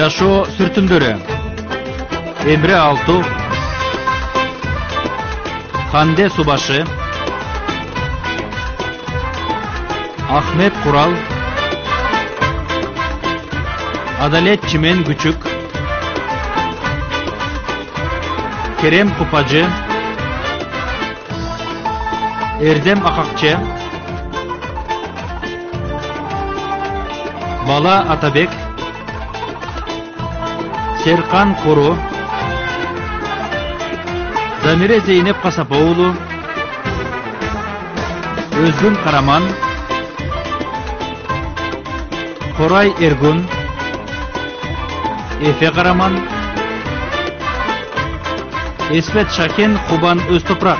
Жашоо сүртүмдөрү. Эмре Алту, Ханде Субашы, Ахмет Курал, Адалет Чимен Күчүк, Керем Купажы, Эрдем Акакчы, Бала Атабек, Серкан Куру, Замире Зейнеп Касапоулу, Өзгүн Караман, Корай Эргун, Эфе Караман, Эсвет Шакен Кубан Өзтопрак,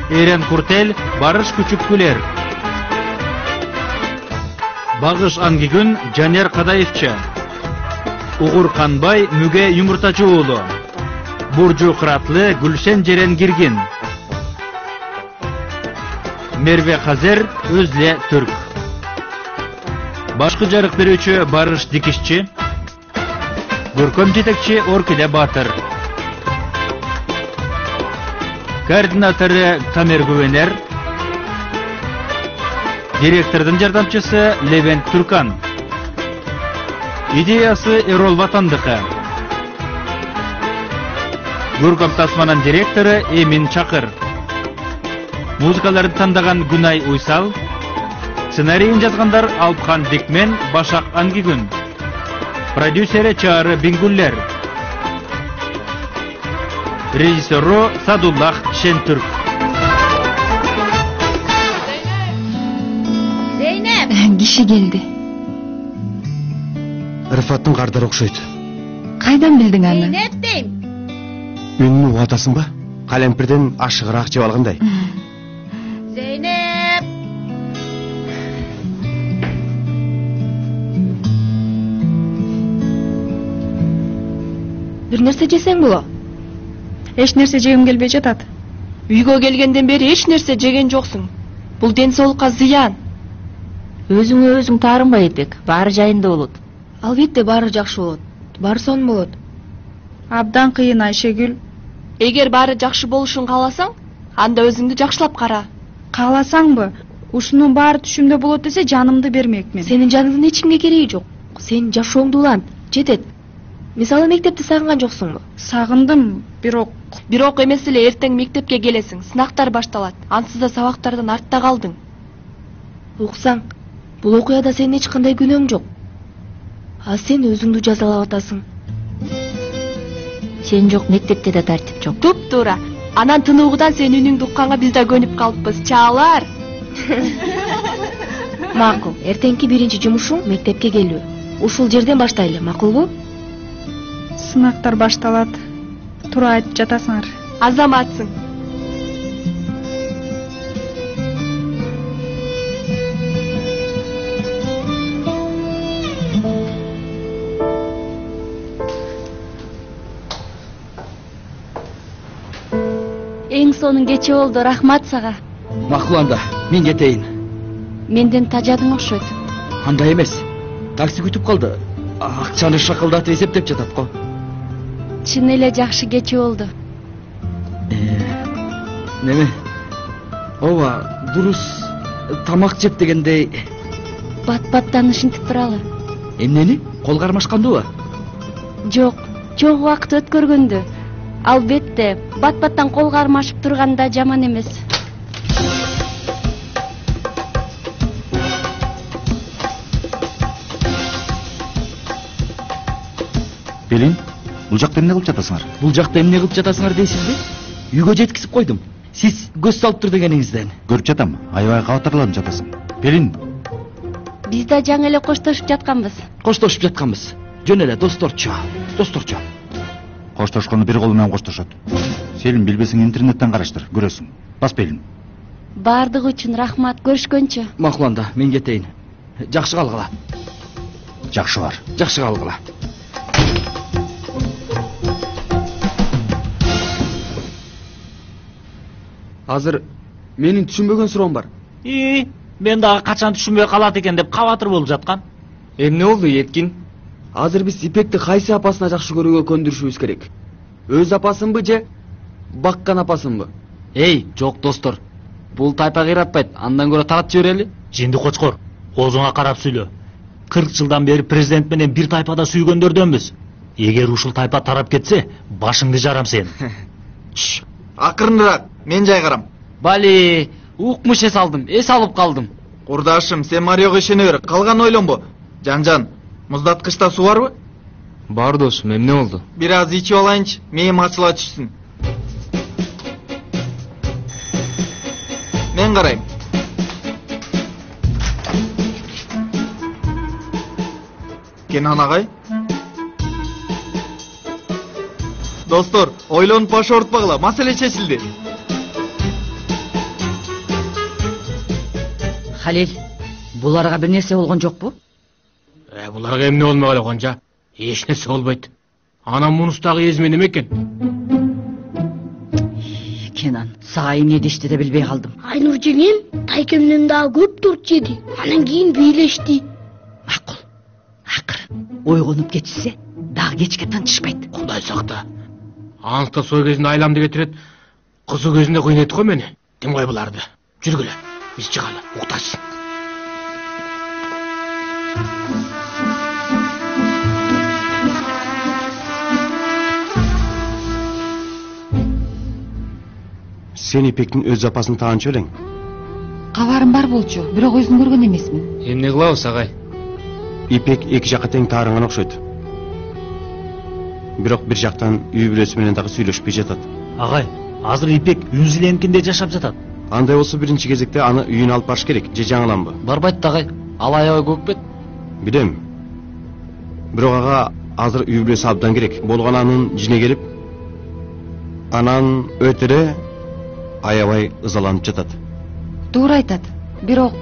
Эрен Куртел Барыш Күчүккүлер, Багыш Ангигүн Жанер Кадаевча, Угур Канбай Мүге Юмуртачы уулу, Буржу Кыратлы Гүлшен Жерен Киргин, Мерве Казер Өзле Түрк. Башкы жарык берүүчү Барыш Дикишчи, Көркөм жетекчи Оркиде Батыр. Координатору Тамер Гүвенер, директордун жардамчысы Левент Туркан. Идеясы Эрол Ватандыкы. Көркөм тасманын директору Эмин Чакыр. Музыкаларды тандаган Гунай Уйсал. Сценарийин жазгандар Алпхан Дикмен, Башак Ангигүн. Продюсери Чаары Бингуллер. Режиссеру Садуллах Шентүрк. Зейнеп! Киши келди. Рыфаттын кардары окшойт. Кайдан билдиң аны? Зейнеп дейм. Үнүнү угатасың ба? Калемпирден ашыгыраак жеп алгандай. Зейнеп! Бир нерсе жесең боло? Эч нерсе жегим келбей жатат. Үйгө келгенден бери эч нерсе жеген жоксуң. Бул ден соолукка зыян. Өзүңө өзүң таарынбай Эдбек, баары жайында болот. Албетте баары жакшы болот. Баары сонун болот. Абдан кыйын Айшегүл. Эгер баары жакшы болушун кааласаң, анда өзүңдү жакшылап кара. Кааласаңбы? Ушунун баары түшүмдө болот десе жанымды бермекмин. Сенин жаныңдын эч кимге кереги жок. Сен жашооңду улант, жетет. Мисалы мектепти сагынган жоксуңбу? Сагындым, бирок эмес эле эртең мектепке келесиң, сынактар башталат. Ансыз да сабактардан артта калдың. Уксаң, бул окуяда сенин эч кандай күнөөң жок. А сен өзүңдү жазалап атасың. Сен жок, мектепте да тартип жок. Туп-туура. Анан тынугудан сен үнүңдү укканга биз да көнүп калыппыз. Чаалар. Макул. Эртеңки биринчи жумушуң мектепке келүү. Ушул жерден баштайлы, макулбу? сынактар башталат. Туура айтып жатасыңар. Азаматсың. Эң сонун кече болду, рахмат сага. Макул анда, мен кетейин. Менден тажадың окшойт. Андай эмес. Такси күтүп калды. Акчаны шакылдатып эсептеп жатат го. Чын эле жакшы кече болду. Неме? Ооба, дурус тамак жеп дегендей. Бат-баттан ушинтип туралы. Эмнени? Кол кармашкандыбы? Жок, чогуу убакыт өткөргөндү. Албетте, бат-баттан кол кармашып турганда жаман эмес. Белин, бул жакта эмне кылып жатасыңар? Бул жакта эмне кылып жатасыңар дейсизби? Үйгө жеткизип койдум. Сиз көз салып тур дегениңизден. Көрүп жатам, аябай кабатырланып жатасың. Белин. Биз да жаңы эле коштошуп жатканбыз. Коштошуп жатканбыз. Жөн эле досторчу. Коштошкону бир колу менен коштошот. Сен билбесең интернеттен караштыр, көрөсүң. Бас Белин. Бардыгы үчүн рахмат, көрүшкөнчү. Макул анда, мен кетейин. Жакшы калгыла. Жакшы бар. Жакшы калгыла. Азыр менин түшүнбөгөн суроом бар. Мен дагы качан түшүнбөй калат экен деп кабатыр болуп жаткан. Эмне болду, Эткин? Азыр биз Ипекти кайсы апасына жакшы көрүүгө көндүрүшүбүз керек? Өз апасынбы же баккан апасынбы? Эй, жок достор. Бул тайпа кыйратпайт. Андан көрө таратып жиберели. Жинди кочкор, оозуңа карап сүйлө. 40 жылдан бери президент менен бир тайпада сүйгөндөрдөнбүз. Эгер ушул тайпа тарап кетсе, башыңды жарам сен. Акырыныраак, мен жайгарам. Бали, укмуш эс алдым, эс алып калдым. Курдашым, сен Мариого ишене бер, калган ойлонбо. Жан, муздаткычта суу барбы? Бар досум, эмне болду? Бир аз ичип алайынчы, мээм ачыла түшсүн. Мен карайм. Кенан агай? Достор, ойлонуп баш оорутпагыла, маселе чечилди. Халил, буларга бир нерсе болгон жокпу? Буларга эмне болмок эле Гонжа? Эч нерсе болбойт. Анан мунустагы эзми неме экен? Кенан, сага эмне дешти деп билбей калдым. Айнур жеңем тайкемден дагы көп торт жеди. Анан кийин бийлешти. Макул. Акырын ойгонуп кетишсе, дагы кечке тынчышпайт. Кудай сакта. Аныкта сой кезинде айламды кетирет, кызы көзүндө кыйнайт го мени. Тим кой буларды. Жүргүлө, биз чыгалы, укташсын. Sen Ипектин өз апасын таанчы элең. Кабарым бар болчу, бирок өзүн көргөн эмесмин. Эмне кылабыз агай? Ипек эки жакка тең таарынган окшойт. Бирок бир жактан үй бүлөсү менен дагы сүйлөшпөй жатат. Агай, азыр Ипек Үнзиленкинде жашап жатат. Андай болсо биринчи кезекте аны үйүнө алып барыш керек, же жаңыламбы? Барбайт да агай. Ал аябай көп бет. Билем. Бирок ага азыр үй бүлөсү абдан керек. Болгон анын жине келип, анан өтөрө аябай ызаланып жатат. Туура айтат. Бирок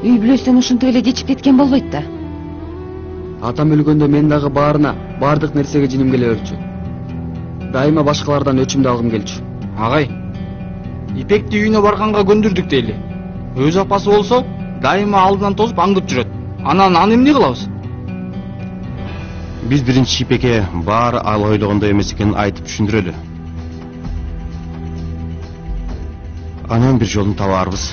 үй бүлөсүн ушинтип эле чечип кеткен болбойт да. Атам өлгөндө мен дагы бардык нерсеге жиним келе берчү. Дайыма башкалардан өчүмдү алгым келчү. Агай, Ипекти үйүнө барганга көндүрдүк дейли. Өз апасы болсо, дайыма алдынан тосуп аңдып жүрөт. Анан аны эмне кылабыз? Биз биринчи Ипекке баары ал ойлогондой эмес экенин айтып түшүндүрөлү. Анан бир жолун табарбыз.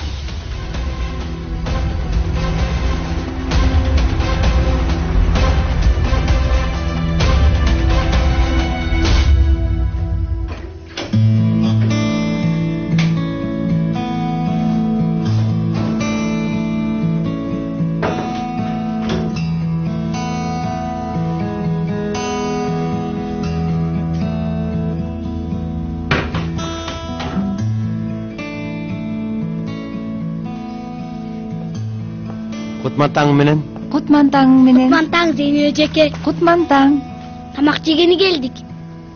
Кутман менен? Кутмантаң менен. Кутмантаң Зейнеп эжеке. Кутмантаң. Тамак жегени келдик.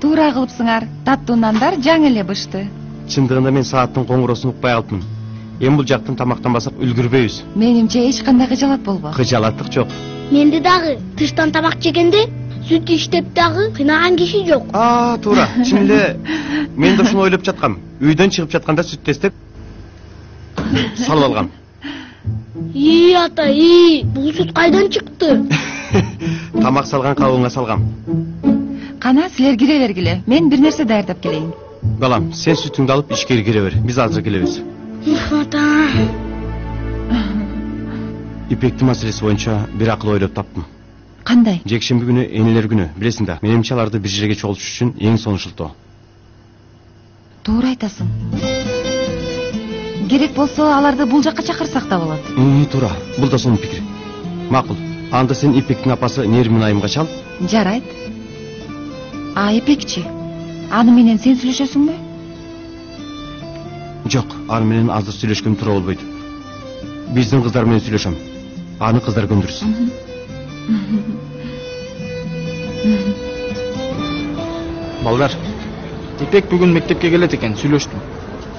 Туура кылыпсыңар. Таттуу нандар жаңы эле бышты. Чындыгында мен сааттын коңгуроосун укпай калыптым. Эми бул жактан тамактанбасак үлгүрбөйбүз. Менимче эч кандай кыжалат болбок. Кыжалаттык жок. Менде дагы тыштан тамак жегенде сүт иштеп дагы кыйнаган киши жок. Туура. Чын эле мен да ушуну ойлоп жаткам. Үйдөн чыгып жатканда сүт тестеп салып алгам. Ата, бул сүт кайдан чыкты? Тамак салган кабыгыңа салгам. Кана, силер кире бергиле. Мен бир нерсе даярдап келейин. Балам, сен сүтүңдү алып ичкери кире бер. Биз азыр келебиз. Ата. Ипектин маселеси боюнча бир акыл ойлоп таптым. Кандай? Жекшемби күнү энелер күнү, билесиң да. Менимче аларды бир жерге чогултуш үчүн эң сонун шылтоо. Туура айтасың. Керек болсо аларды бул жакка чакырсак да болот. Туура. Бул да сонун пикир. Макул. Анда сен Ипектин апасы Нермин айымга чал. Жарайт. Ипекчи. Аны менен сен сүйлөшөсүңбү? Жок, аны менен азыр сүйлөшкөм туура болбойт. Биздин кыздар менен сүйлөшөм. Аны кыздар көндүрсүн. Балдар, Ипек бүгүн мектепке келет экен, сүйлөштүм.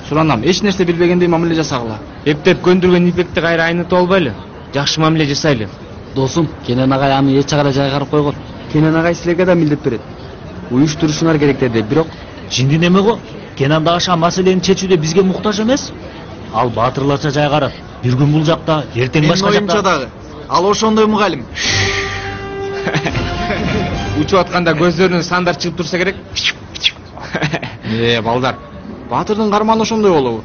Суранам, эч нерсе билбегендей мамиле жасагыла. Эптеп көндүргөн Ипекти кайра айнытып албайлы. Жакшы мамиле жасайлы. Досум, Кенен агай аны эч жагара жайгарып койгон. Кенен агай силерге да милдет берет. Уюштурушуңар керек деди, бирок Жинди неме го? Кенан даша маселени чечүүдө бизге муктаж эмес. Ал баатырларча жайгарат. Бир күн бул жакта, эртең башка жакта. Дагы. Ал ошондой мугалим. Учуп атканда көздөрүнүн сандар чыгып турса керек. Балдар, баатырдын карманы ошондой болобу?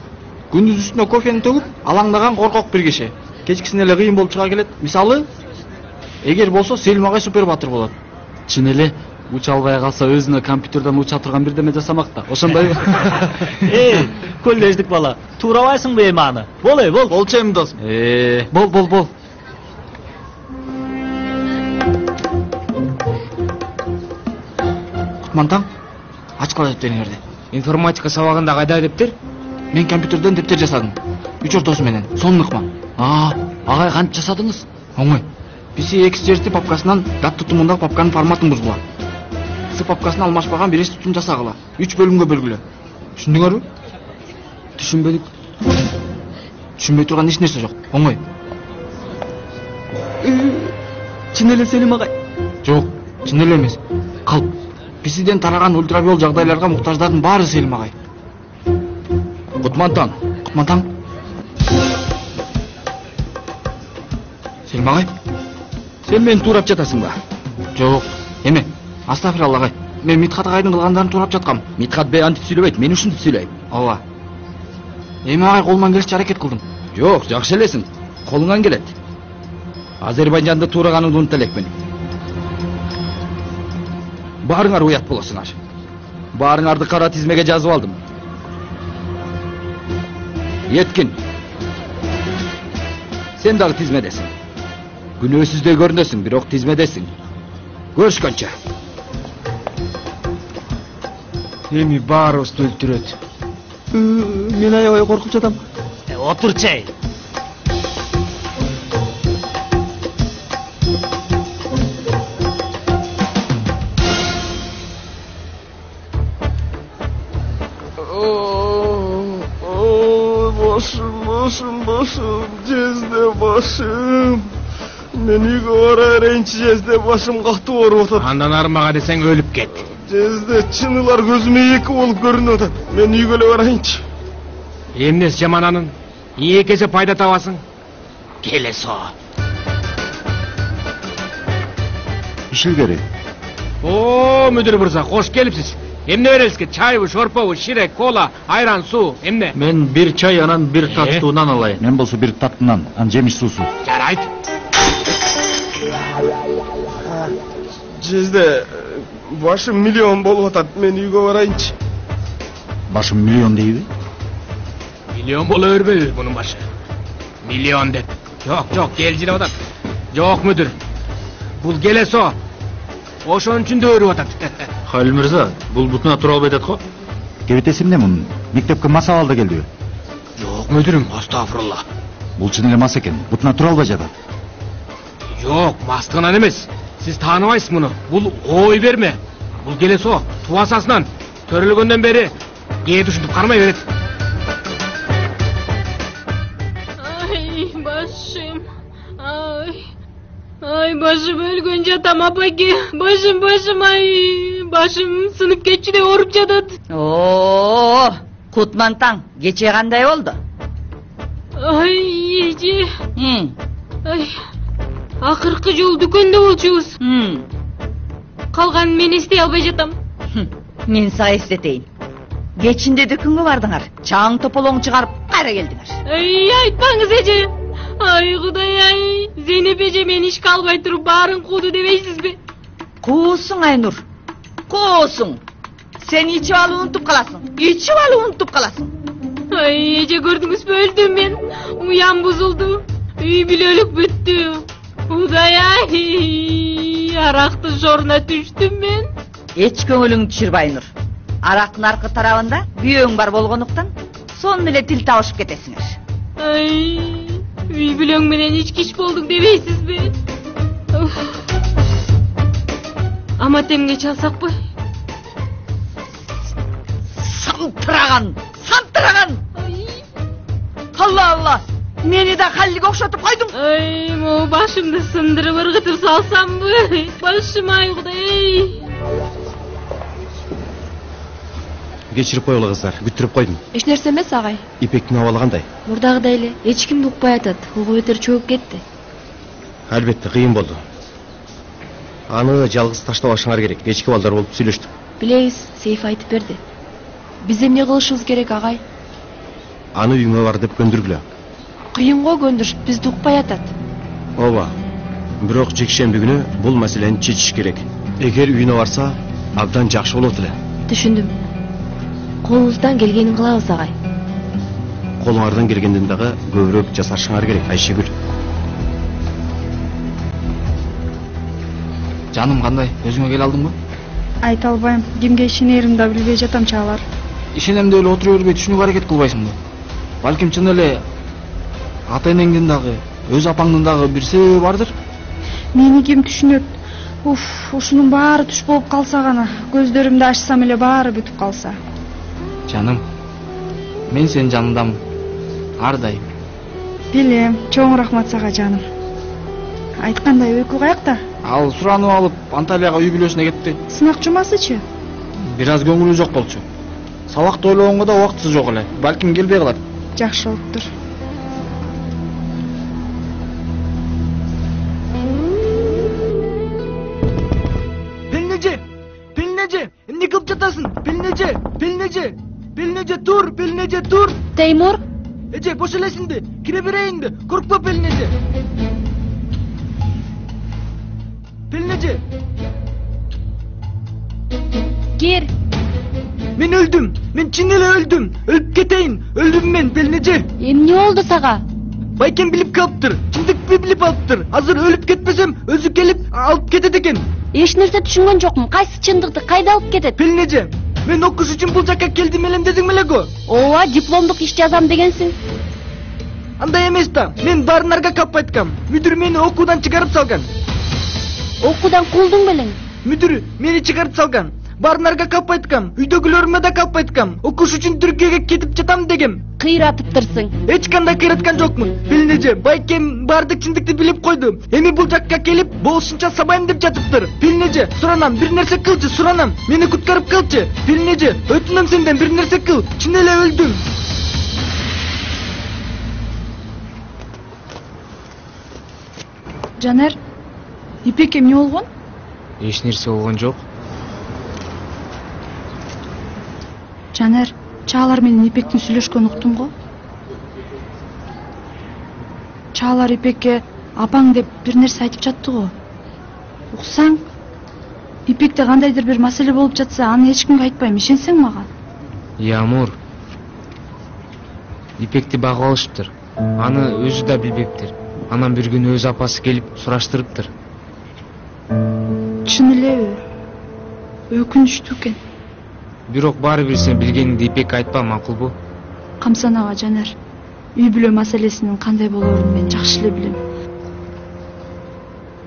Күндүз үстүнө кофени төгүп, алаңдаган коркок бир киши. Кечкисин эле кыйын болуп чыга келет. Мисалы, эгер болсо Селим агай супер баатыр болот. Чын эле уча албай калса өзүнө компьютерден уча турган бирдеме жасамак да. Ошондой. Коллеждик бала, туурабайсыңбы эми аны? Бол, бол. Болчу эми досум. Бол. Кутмантаң, ачкыла дептериңерди. Информатика сабагында кайда дептер? Мен компьютерден дептер жасадым. 3 ортосу менен. Сонун ыкмам. Агай кантип жасадыңыз? Оңой. PC-XRT папкасынан дат тутумундагы папканын форматын бузгула. С папкасына алмашпаган бир тутум жасагыла. 3 бөлүмгө бөлгүлө. Түшүндүңөрбү? Түшүнбөдүк. Түшүнбөй турган эч нерсе жок. Оңой. Чын эле Селим агай. Жок, чын эле эмес. Калп. PCден тараган ультравиол жагдайларга муктаждардын баары Селим агай. Кутмантаң. Селим агай? Сен мени туурап жатасың ба? Жок. Эме, астагфиралла агай. Мен Митхат агайдын кылгандарын туурап жаткам. Митхат бей антип сүйлөбөйт, мен ушинтип сүйлөйм. Ооба. Эми агай колуман келишче аракет кылдым. Жок, жакшы элесиң. Колуңан келет. Азербайжанды тураганыңды унута элекмин. Баарыңар уят болосуңар. Баарыңарды кара тизмеге жазып алдым. Еткин. Сен дагы тизмедесиң. Күнөөсүздөй көрүнөсүң, бирок тизмедесиң. Көрүшкөнчө. Эми баарыбызды өлтүрөт. Мен аябай коркуп жатам. Отурчай. Başım, cezde başım. Men uyga barayınçı cezde başım kahtı orup otat. Andan armaga desең өлүп кет. Cezde çınılar gözüme екі olup görünüp otat. Men uyga barayınçı. Эмнес жаман анын? Эки эсе пайда табасың. Келесо. Ишилгери. О, мүдүр мырза, кош келипсиз. Эмне бересизге? Чайбы, шорпобу, ширек, кола, айран, суу, эмне? Мен бир чай анан бир таттуунан алайын. Мен болсо бир таттынан, анан жемиш суусу. Жарайт. Cezde başım milyon bolup otat. Men uyga barayınçı. Башым миллион дейби? Миллион боло бербейби мунун башы? Миллион деп. Жок, келжирип атат. Жок мүдүр. Бул келесо. Ошон үчүн да өрүп атат. Халил мырза, бул бутуна тура албай атат го? Кебетеси эмне мунун? Мектепке мас абалда келдиби? Жок мүдүрүм, астагфирулла. Бул чын эле мас экен. Бутуна тура албай жатат. Жок, мастыгынан эмес. Сиз тааныбайсыз муну. Бул ой берме. Бул келесо, тубасасынан төрөлгөндөн бери кээде ушинтип кармай берет. Ай, башым. Ай, башым өлгөн жатам, апаке. Башым, ай. Башым сынып кетчү деп ооруп жатат. О, Кутмантаң, кече кандай болду? Ай, эже. Ай, акыркы жолу дүкөндө болчубуз. Калганын мен эстей албай жатам. Мен сага эстетейин. Кечинде дүкөнгө бардыңар, чаң тополоң чыгарып кайра келдиңер. Ай, айтпаңыз эже. Ай, Кудай ай. Зейнеп эже мен ишке албай туруп баарын кууду дебейсизби? Куусуң Айнур. Куусуң. Сен ичип алып унутуп каласың. Ай, эже көрдүңүзбү, өлдүм мен. Уям бузулду. Үй бүлөлүк бүттү. Кудай ай. Арактын шоруна түштүм мен. Эч көңүлүңдү түшүрбө Айнур. Арактын аркы тарабында бүйөң бар болгондуктан сонун эле тил табышып кетесиңер. Ай, үй бүлөң менен ички иш болдуң дебейсизби? Аматемге чалсакпы? Сантыраган. Алла, мени да Халилге окшотуп койдуң. Ай, могу башымды сындырып ыргытып салсамбы? Башым ай, Кудай. Кечирип койгула кыздар, күттүрүп койдум. Эч нерсе эмес агай. Ипектин абалагандай. Мурдагыдай эле эч кимди укпай атат. Угуп өтөр чөгүп кетти. Албетте кыйын болду. Аны жалгыз таштабашыңар керек. Эчки балдар болуп сүйлөштүк. Билебиз, Сейф айтып берди. Биз эмне кылышыбыз керек, агай? Аны үйүңө бар деп көндүргүлө. Кыйын го көндүрүш, бизди укпай атат. Ооба. Бирок жекшемби күнү бул маселени чечиш керек. Эгер үйүнө барса, абдан жакшы болот эле. Түшүндүм. Колубуздан келгенин кылабыз, агай. Колуңардан келгенден дагы көбүрөөк жасашыңар керек, Айшегүл. Жаным кандай? Өзүңө келе алдыңбы? Айта албайм. Кимге ишенеримди да билбей жатам, Чаалар. Ишенем деп эле отура бербей түшүнүүгө аракет кылбайсыңбы? Балким чын эле ата энеңдин дагы, өз апаңдын дагы бир себеби бардыр. Мени ким түшүнөт? Ушунун баары түш болуп калса гана, көздөрүмдү ачсам эле баары бүтүп калса. Жаным, мен сенин жаныңдамын. Ар дайым. Билем, чоң рахмат сага, жаным. Айткандай, Өйкү каякта? Ал суранып алып Анталияга үй бүлөсүнө кетти. Сынак жумасычы? Бир аз көңүлү жок болчу. Сабакты ойлогонго да убактысы жок эле. Балким келбей калат. Жакшы болуптур. Пелнеже, эмне кылып жатасың? Пелнеже, тур. Теймур? Эже, бош элесиңди, кире берейинди. Коркпа, Пелнеже. Пелнеже. Кир. Мен өлдүм. Мен чын эле өлдүм. Өлүп кетейин. Өлдүм мен, Пелнеже. Эмне болду сага? Байкем билип калыптыр. Чындыкты билип алыптыр. Азыр өлүп кетпесем, өзү келип алып кетет экен. Эч нерсе түшүнгөн жокмун. Кайсы чындыкты кайда алып кетет? Пелнеже, мен окуш үчүн бул жакка келдим элем дедиң беле го? Ооба, дипломдук иш жазам дегенсиң. Андай эмес да. Мен барынарга кап айткам. Мүдүр мени окуудан чыгарып салган. Окуудан кулдуң белең? Мүдүр мени чыгарып салган. Барынарга кап айткам. Үйдөгүлөрүмө да кап айткам. Окуш үчүн Түркияга кетип жатам дегем. Кыйратыптырсың. Эч кандай кыйраткан жокмун. Пелнеже, байкем бардык чындыкты билип койду. Эми бул жакка келип, болушунча сабайм деп жатыптыр. Пелнеже, суранам, бир нерсе кылчы, суранам. Мени куткарып калчы. Пелнеже, өтүнөм сенден, бир нерсе кыл. Чын эле өлдүм. Жанер, Ипек эмне болгон? Эч нерсе болгон жок. Жанер, Чаалар менен Ипектин сүйлөшкөнүн уктуң го? Чаалар Ипекке апаң деп бир нерсе айтып жатты го. Уксаң, Ипекте кандайдыр бир маселе болуп жатса, аны эч кимге айтпайм, ишенсең мага. Ямур. Ипекти багып алышыптыр. Аны өзү да билбептир. Анан бир күнү өз апасы келип сураштырыптыр. Чын элеби? Өкүнүчтүү экен. Бирок баары бир сен билгениңди Ипекке айтпа, макулбу? Камсанага, Жанер. Үй бүлө маселесинин кандай болоорун мен жакшы эле билем.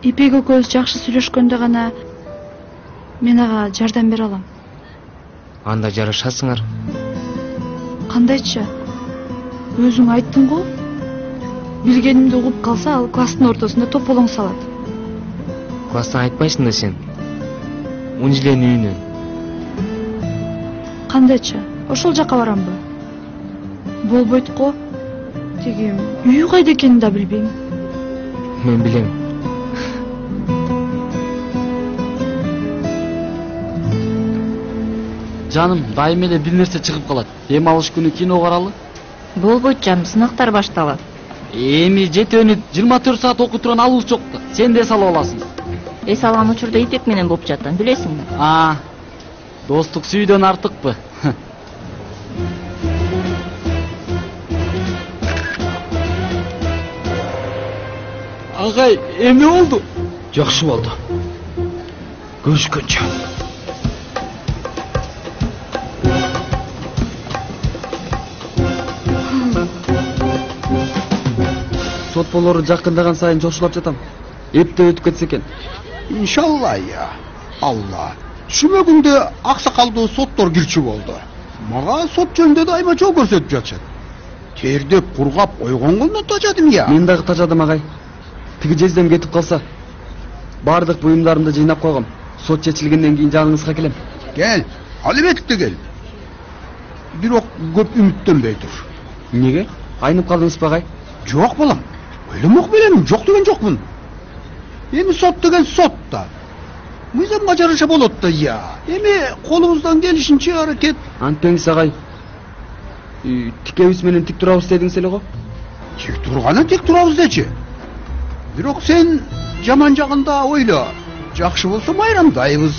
Ипек экөөбүз жакшы сүйлөшкөндө гана мен ага жардам бере алам. Анда жарашасыңар. Кандайча? Өзүң айттың го? Билгенимди угуп калса, ал класстын ортосунда тополоң салат. Класстан айтпайсың да сен. Унжиленин үйүнөн. Кандайча? Ошол жака барамбы? Болбойт го. Тиги үйү кайда экенин да билбейм. Мен билем. Жаным, дайым эле бир нерсе чыгып калат. Дем алыш күнү кино каралы? Болбойт жаным, сынактар башталат. Эми жетөөнү 24 саат окуй турган алуу жок. Сен да эс алып аласың. Эс алган учурда Ипек менен болуп жатам, билесиңби? Достук сүйдөн артыкпы? Агай, эмне болду? Жакшы болду. Көрүшкөнчө. Сот болору жакындаган сайын жошулап жатам. Эптеп өтүп кетсе экен. Иншалла я. Алла. Түшүмөгүңдө аксакалдуу соттор кирчү болду. Мага сот жөнүндө дайыма жол көрсөтүп жатышат. Тердеп кургап койгонгондон тажадым я. Мен дагы тажадым агай. Тиги жездем кетип калса, бардык буюмдарымды жыйнап койгом. Сот чечилгенден кийин жаныңызга келем. Кел, албетте кел. Бирок көп үмүттөнбөй тур. Неге? Айнып калдыңызбы агай? Жок балам. Ойломок белем, жок деген жокмун. Эми сот деген сот да. мыйзамга жараша болот да я. Эми колубуздан келишинче аракет. Антеңиз агай. Тикебиз менен тик турабыз дедиңиз эле го. Тик турганы тик турабыз дечи. Бирок сен жаман жагында ойло. Жакшы болсо майрамдайбыз.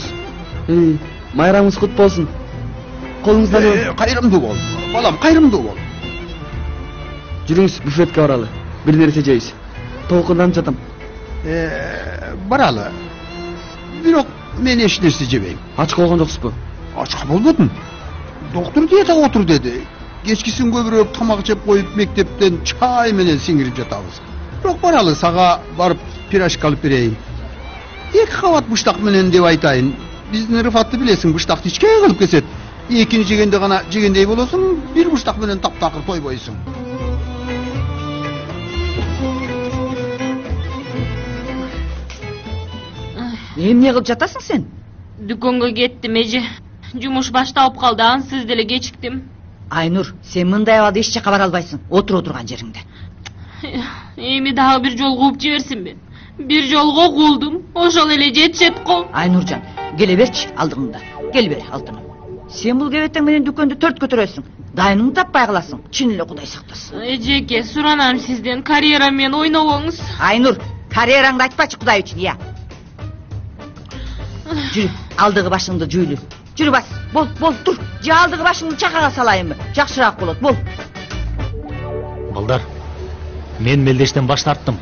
Майрамыңыз кут болсун. Колуңуздан кайрымдуу бол. Балам, кайрымдуу бол. Жүрүңүз, буфетке баралы. Бир нерсе жейбиз. Толкундан жатам. Баралы. Бирок мен эч нерсе жебейм. Ач болгон жоксузбу? Ачка болбодум. Доктор диетага отур деди. Кечкисин көбүрөөк тамак жеп коюп мектептен чай менен сиңирип жатабыз. Бирок баралы, сага барып пирожка алып берейин. 2 кабат быштак менен деп айтайын. Биздин Рыфатты билесиң, быштакты ичке кылып кесет. Экини жегенде гана жегендей болосуң, бир быштак менен таптакыр тойбойсуң. Эмне кылып жатасың сен? Дүкөнгө кеттим эже. Жумуш башталып калды, ансыз деле кечиктим. Айнур, сен мындай абалда эч жака бара албайсың. Отур отурган жериңде. Эми дагы бир жол кууп жиберсинби? Бир жолго куулдум, ошол эле жетишет го. Айнуржан, келе берчи алдыңда. Кел бер, алтыным. Сен бул кебетең менен дүкөндү төрт көтөрөсүң. Дайыныңды таппай каласың. Чын эле Кудай сактасын. Эжеке, суранам сизден, карьерам менен ойнобоңуз. Айнур, карьераңды айтпачы Кудай үчүн, я. Жүрү, алдыгы башыңды жуйлу. Жүрү бас, бол, тур. Же алдыгы башыңды чакага салайынбы? Жакшыраак болот, бол. Балдар, мен мелдештен баш тарттым.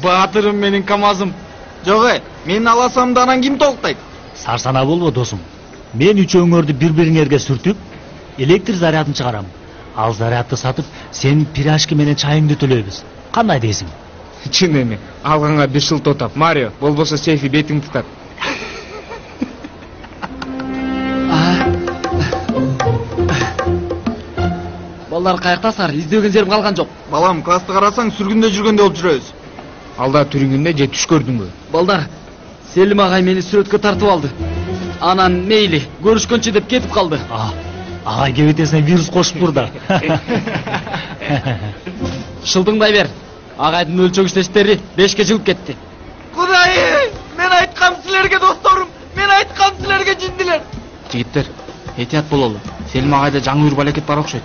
Баатырым менин КамАЗым. Жок, мен аласам да анан ким толуктайт? Сарсана болбо досум. Мен үчөөңөрдү бири-бириңерге сүртүп, электр зарядын чыгарам. Ал зарядты сатып, сен пирожки менен чайыңды төлөйбүз. Кандай дейсиң? Чын эми, алганга 1 жыл тотап, Марио, болбосо сейфи бетиңди тутат. Балдар каяктасыңар? Издеген жерим калган жок. Балам, классты карасаң сүргүндө жүргөндө болуп жүрөбүз. Алда түрүнгүндө же түш көрдүңбү? Балдар, Селим агай мени сүрөткө тартып алды. Анан мейли, көрүшкөнчө деп кетип калды. Агай кебетесине вирус кошуптур да. Шылдыңдай бер. Агайдын өлчөгүчтештери 5ке жылып кетти. Кудай, мен айткам силерге досторум. Мен айткам силерге жиндилер. Жигиттер, этият бололу. Селим агайда жаңы үйүр балекет бар окшойт.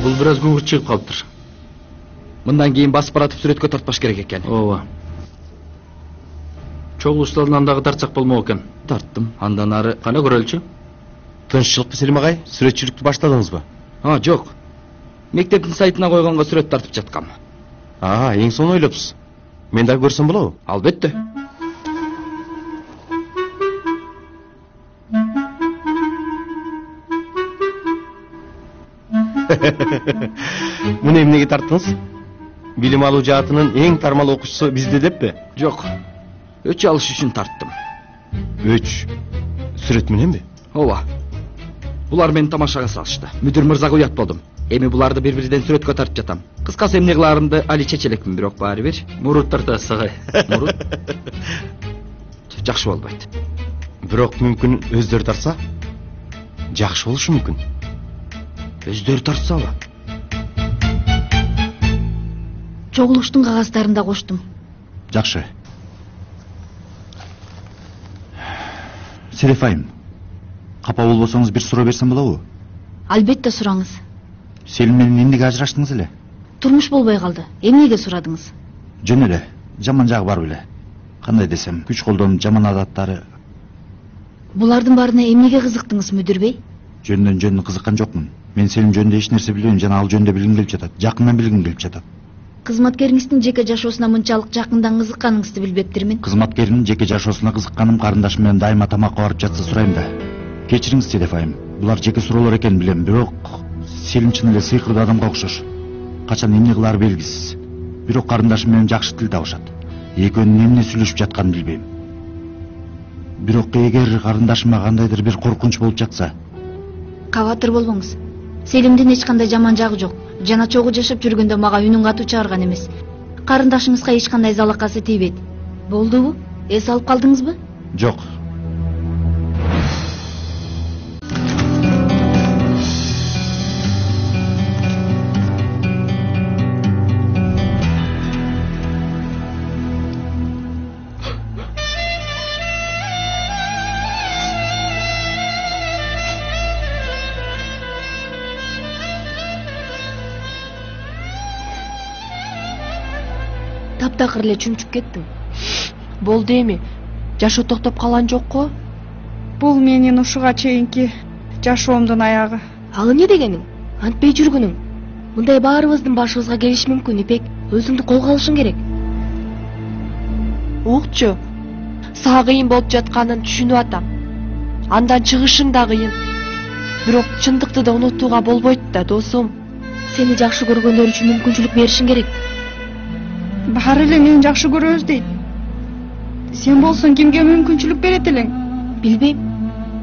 Бул бир аз күңүрт чыгып калыптыр. Мындан кийин басып баратып сүрөткө тартпаш керек экен. Ооба. Чогул усталынан дагы тартсак болмок экен. Тарттым. Андан ары кана көрөлчү? Тынччылыкпы Селим агай? Сүрөтчүлүктү баштадыңызбы? Жок. Мектептин сайтына койгонго сүрөт тартып жаткам. Эң сонун ойлопсуз. Мен да көрсөм болобу? Албетте. Муну эмнеге тарттыңыз? Билим алуу жаатынын эң тармал окуучусу бизде деппи? Жок. Өч алыш үчүн тарттым. Өч? Сүрөт мененби? Ооба. Булар мени тамашага салышты. Мүдүр мырзага уят болдум. Эми буларды бири-бириден сүрөткө тартып жатам. Кыскасы эмне кылаарымды али чечелекмин, бирок баары бир. Мурут тартасыз агай. Мурут? Жакшы болбойт. Бирок мүмкүн өздөрү тартса? Жакшы болушу мүмкүн. Өздөрү тартсабы? Чогулуштун кагаздарын да коштум. Жакшы. Селиф айым, капа болбосоңуз бир суроо берсем болобу? Албетте сураңыз. Селим менен эмнеге ажыраштыңыз эле? Турмуш болбой калды. Эмнеге сурадыңыз? Жөн эле, жаман жагы бар беле. Кандай десем, күч колдонуп жаман адаттары. Булардын баарына эмнеге кызыктыңыз, мүдүр бей? Жөндөн кызыккан жокмун. Мен Селим жөнүндө эч нерсе билбейм, жана ал жөнүндө билгим келип жатат. Жакындан билгим келип жатат. Кызматкериңиздин жеке жашоосуна мынчалык жакындан кызыкканыңызды билбептирмин. Кызматкеринин жеке жашоосуна кызыкканым карындашым менен дайыма тамакка барып жатса сурайм да. Кечириңиз Селиф айым. Булар жеке суроолор экенин билем, бирок Селим чын эле сыйкырдуу адамга окшош. Качан эмне кылаары белгисиз. Бирок карындашым менен жакшы тил табышат. Экөөнүн эмне сүйлөшүп жатканын билбейм. Бирок эгер карындашыма кандайдыр бир коркунуч болуп жатса, кабатыр болбоңуз. Селимдин эч кандай жаман жагы жок. Жана чогуу жашап жүргөндө мага үнүн катуу чыгарган эмес. Карындашыңызга эч кандай залакасы тийбейт. Болдубу? Эс алып калдыңызбы? Жок. таптакыр эле чүнчүп кеттиң. Болду эми. Жашоо токтоп калган жокко? Бул менин ушуга чейинки жашоомдун аягы. Ал эмне дегениң? Антпей жүргүнүң. Мындай баарыбыздын башыбызга келиши мүмкүн, Ипек. Өзүңдү колго алышың керек. Укчу. Сага кыйын болуп жатканын түшүнүп атам. Андан чыгышың да кыйын. Бирок чындыкты да унутууга болбойт да, досум. Сени жакшы көргөндөр үчүн мүмкүнчүлүк беришиң керек. Баары эле мени жакшы көрөбүз дейт. Сен болсоң кимге мүмкүнчүлүк берет элең? Билбейм.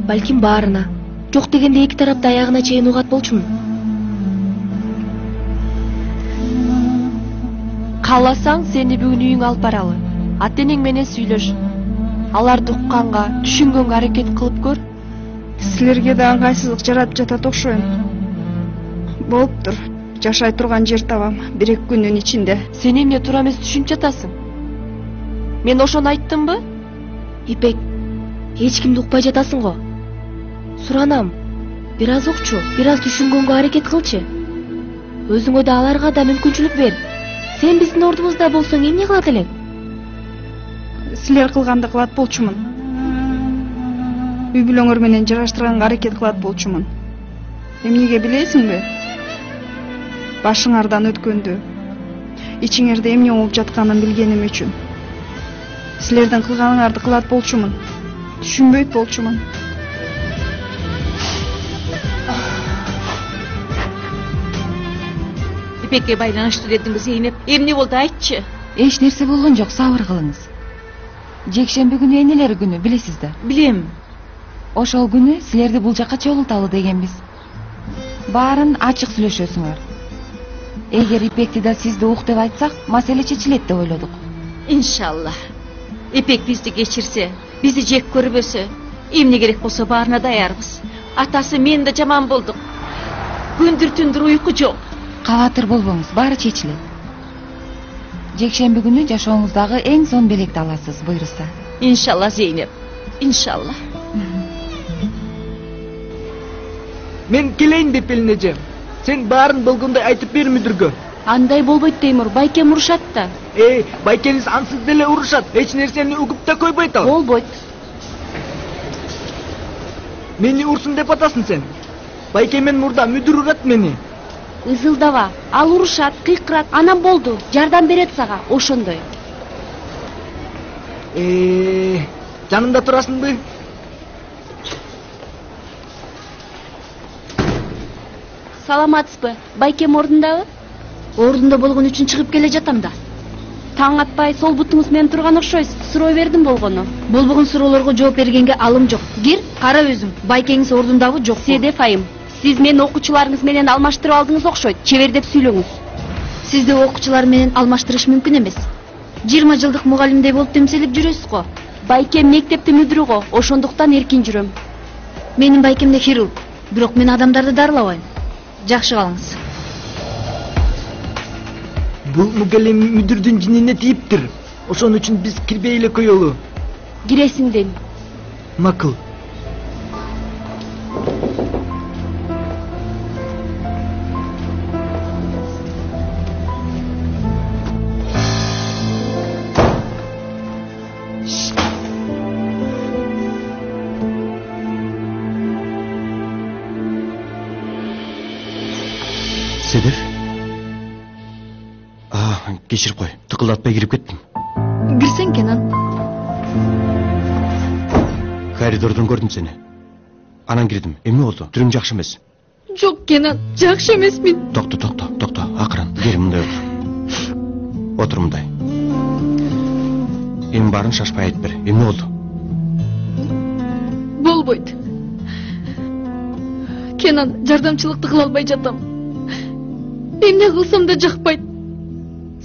Балким баарына. Жок дегенде эки тарапты аягына чейин угат болчумун. Кааласаң сени бүгүн үйүңө алып баралы. Ата-энең менен сүйлөш. Аларды укканга, түшүнгөнгө аракет кылып көр. Силерге да ыңгайсыздык жаратып жатат окшойм. Болуптур. Жашай турган жер табам 1-2 күндүн ичинде. Сен эмне туура эмес түшүнүп жатасың? Мен ошону айттымбы? Ипек, эч кимди укпай жатасың го. Суранам. Бир аз укчу, бир аз түшүнгөнгө аракет кылчы. Өзүңө да аларга да мүмкүнчүлүк бер. Сен биздин ордубузда болсоң эмне кылат элең? Силер кылганды кылат болчумун. Үй бүлөңөр менен жараштырганга аракет кылат болчумун. Эмнеге билесиңби? Башыңардан өткөндү. Ичиңерде эмне болуп жатканын билгеним үчүн. Силердин кылганыңарды кылат болчумун. Түшүнбөйт болчумун. Ипекке байланыштуу дедиңби Зейнеп? Эмне болду, айтчы? Эч нерсе болгон жок, сабыр кылыңыз. Жекшемби күнү энелер күнү, билесиз да? Билем. Ошол күнү силерди бул жакка чогулталы дегенбиз. Баарын ачык сүйлөшөсүңөр. Эгер Ипекти да сизди ук деп айтсак, маселе чечилет деп ойлодук. Иншалла. Ипек бизди кечирсе, бизди жек көрбөсө, эмне керек болсо баарына даярбыз. Атасы мен да жаман болдук. Күндүр-түндүр уйку жок. Кабатыр болбоңуз, баары чечилет. Жекшемби күнү жашооңуздагы эң сонун белекти аласыз, буйруса. Иншалла, Зейнеп. Иншалла. Мен келейин деп элинеже. Сен баарын болгондой айтып бер мүдүргө. Андай болбойт Теймур, байкем урушат да. Байкеңиз ансыз деле урушат. Эч нерсени угуп да койбойт ал. Болбойт. Мени урсун деп атасың сен. Байкемен мурда мүдүр урат мени. Ызылдаба, ал урушат, кыйкырат, анан болду. Жардам берет сага, ошондой. Жанымда турасыңбы? Саламатсызбы? Байкем ордундабы? Ордунда болгон үчүн чыгып келе жатам да. Таң атпай сол бутуңуз менен турган окшойсуз. Суроо бердим болгону. Болбогон суроолорго жооп бергенге алым жок. Кир, кара өзүң. Байкеңиз ордундабы, жокпу? Седеф айым. Сиз мени окуучуларыңыз менен алмаштырып алдыңыз окшойт. Чебердеп сүйлөңүз. Сизди окуучулар менен алмаштырыш мүмкүн эмес. 20 жылдык мугалимдей болуп темселип жүрөсүз го. Байкем мектептин мүдүрү го, ошондуктан эркин жүрөм. Менин байкем да хирург, бирок мен адамдарды дарылабайм. Жакшы калыңыз. Бул мугалим мүдүрдүн жинине тийиптир. Ошон үчүн биз кирбей эле коелу. Киресиңден. Макул. Седеф? Кечирип кой, тыкылдатпай кирип кеттим. Кирсең, Кенан. Коридордон көрдүм сени. Анан кирдим. Эмне болду? Түрүң жакшы эмес. Жок, Кенан, жакшы эмесмин. Токто, акырын. Бери мындай отур. Отур мындай. Эми баарын шашпай айтып бер. Эмне болду? Болбойт. Кенан, жардамчылыкты кыла албай жатам. Эмне кылсам да жакпайт.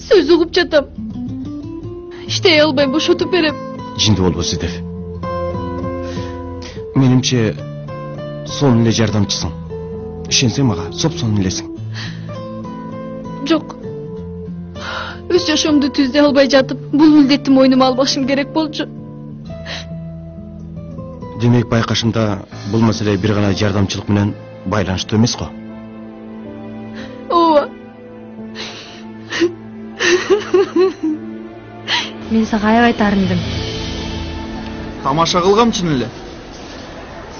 Сөз угуп жатам. Иштей албайм, бошотуп берем. Жинди болбо, Седеф. Менимче сонун эле жардамчысың. Ишенсең мага, соп-сонун элесиң. Жок. Өз жашоомду түздөй албай жатып, бул милдетти мойнума албашым керек болчу. Демек байкашымда бул маселе бир гана жардамчылык менен байланыштуу эмес го? Ооба. Мен сага аябай таарындым. Тамаша кылгам чын эле.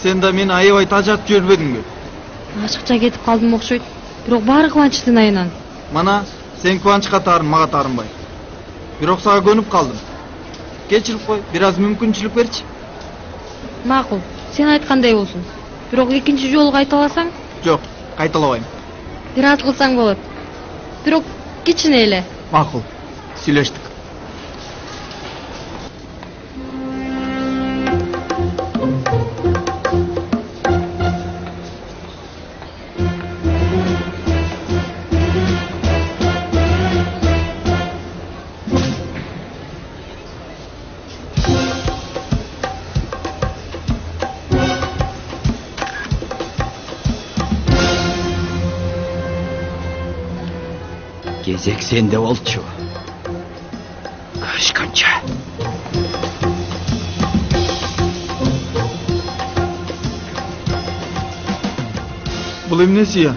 Сен да мени аябай тажатып жибербедиңби? Ашыкча кетип калдым окшойт. Бирок баары кубанычтын айынан. Мана сен кубанычка таарын, мага таарынбай. Бирок сага көнүп калдым. Кечирип кой, бир аз мүмкүнчүлүк берчи. Макул, сен айткандай болсун. Бирок экинчи жолу кайталасаң? Жок, кайталабайм. Бир аз кылсаң болот. Бирок кичине эле. Макул, сүйлөштүк. Кезек сенде болчу. Көрүшкөнчө. Бул эмнеси я?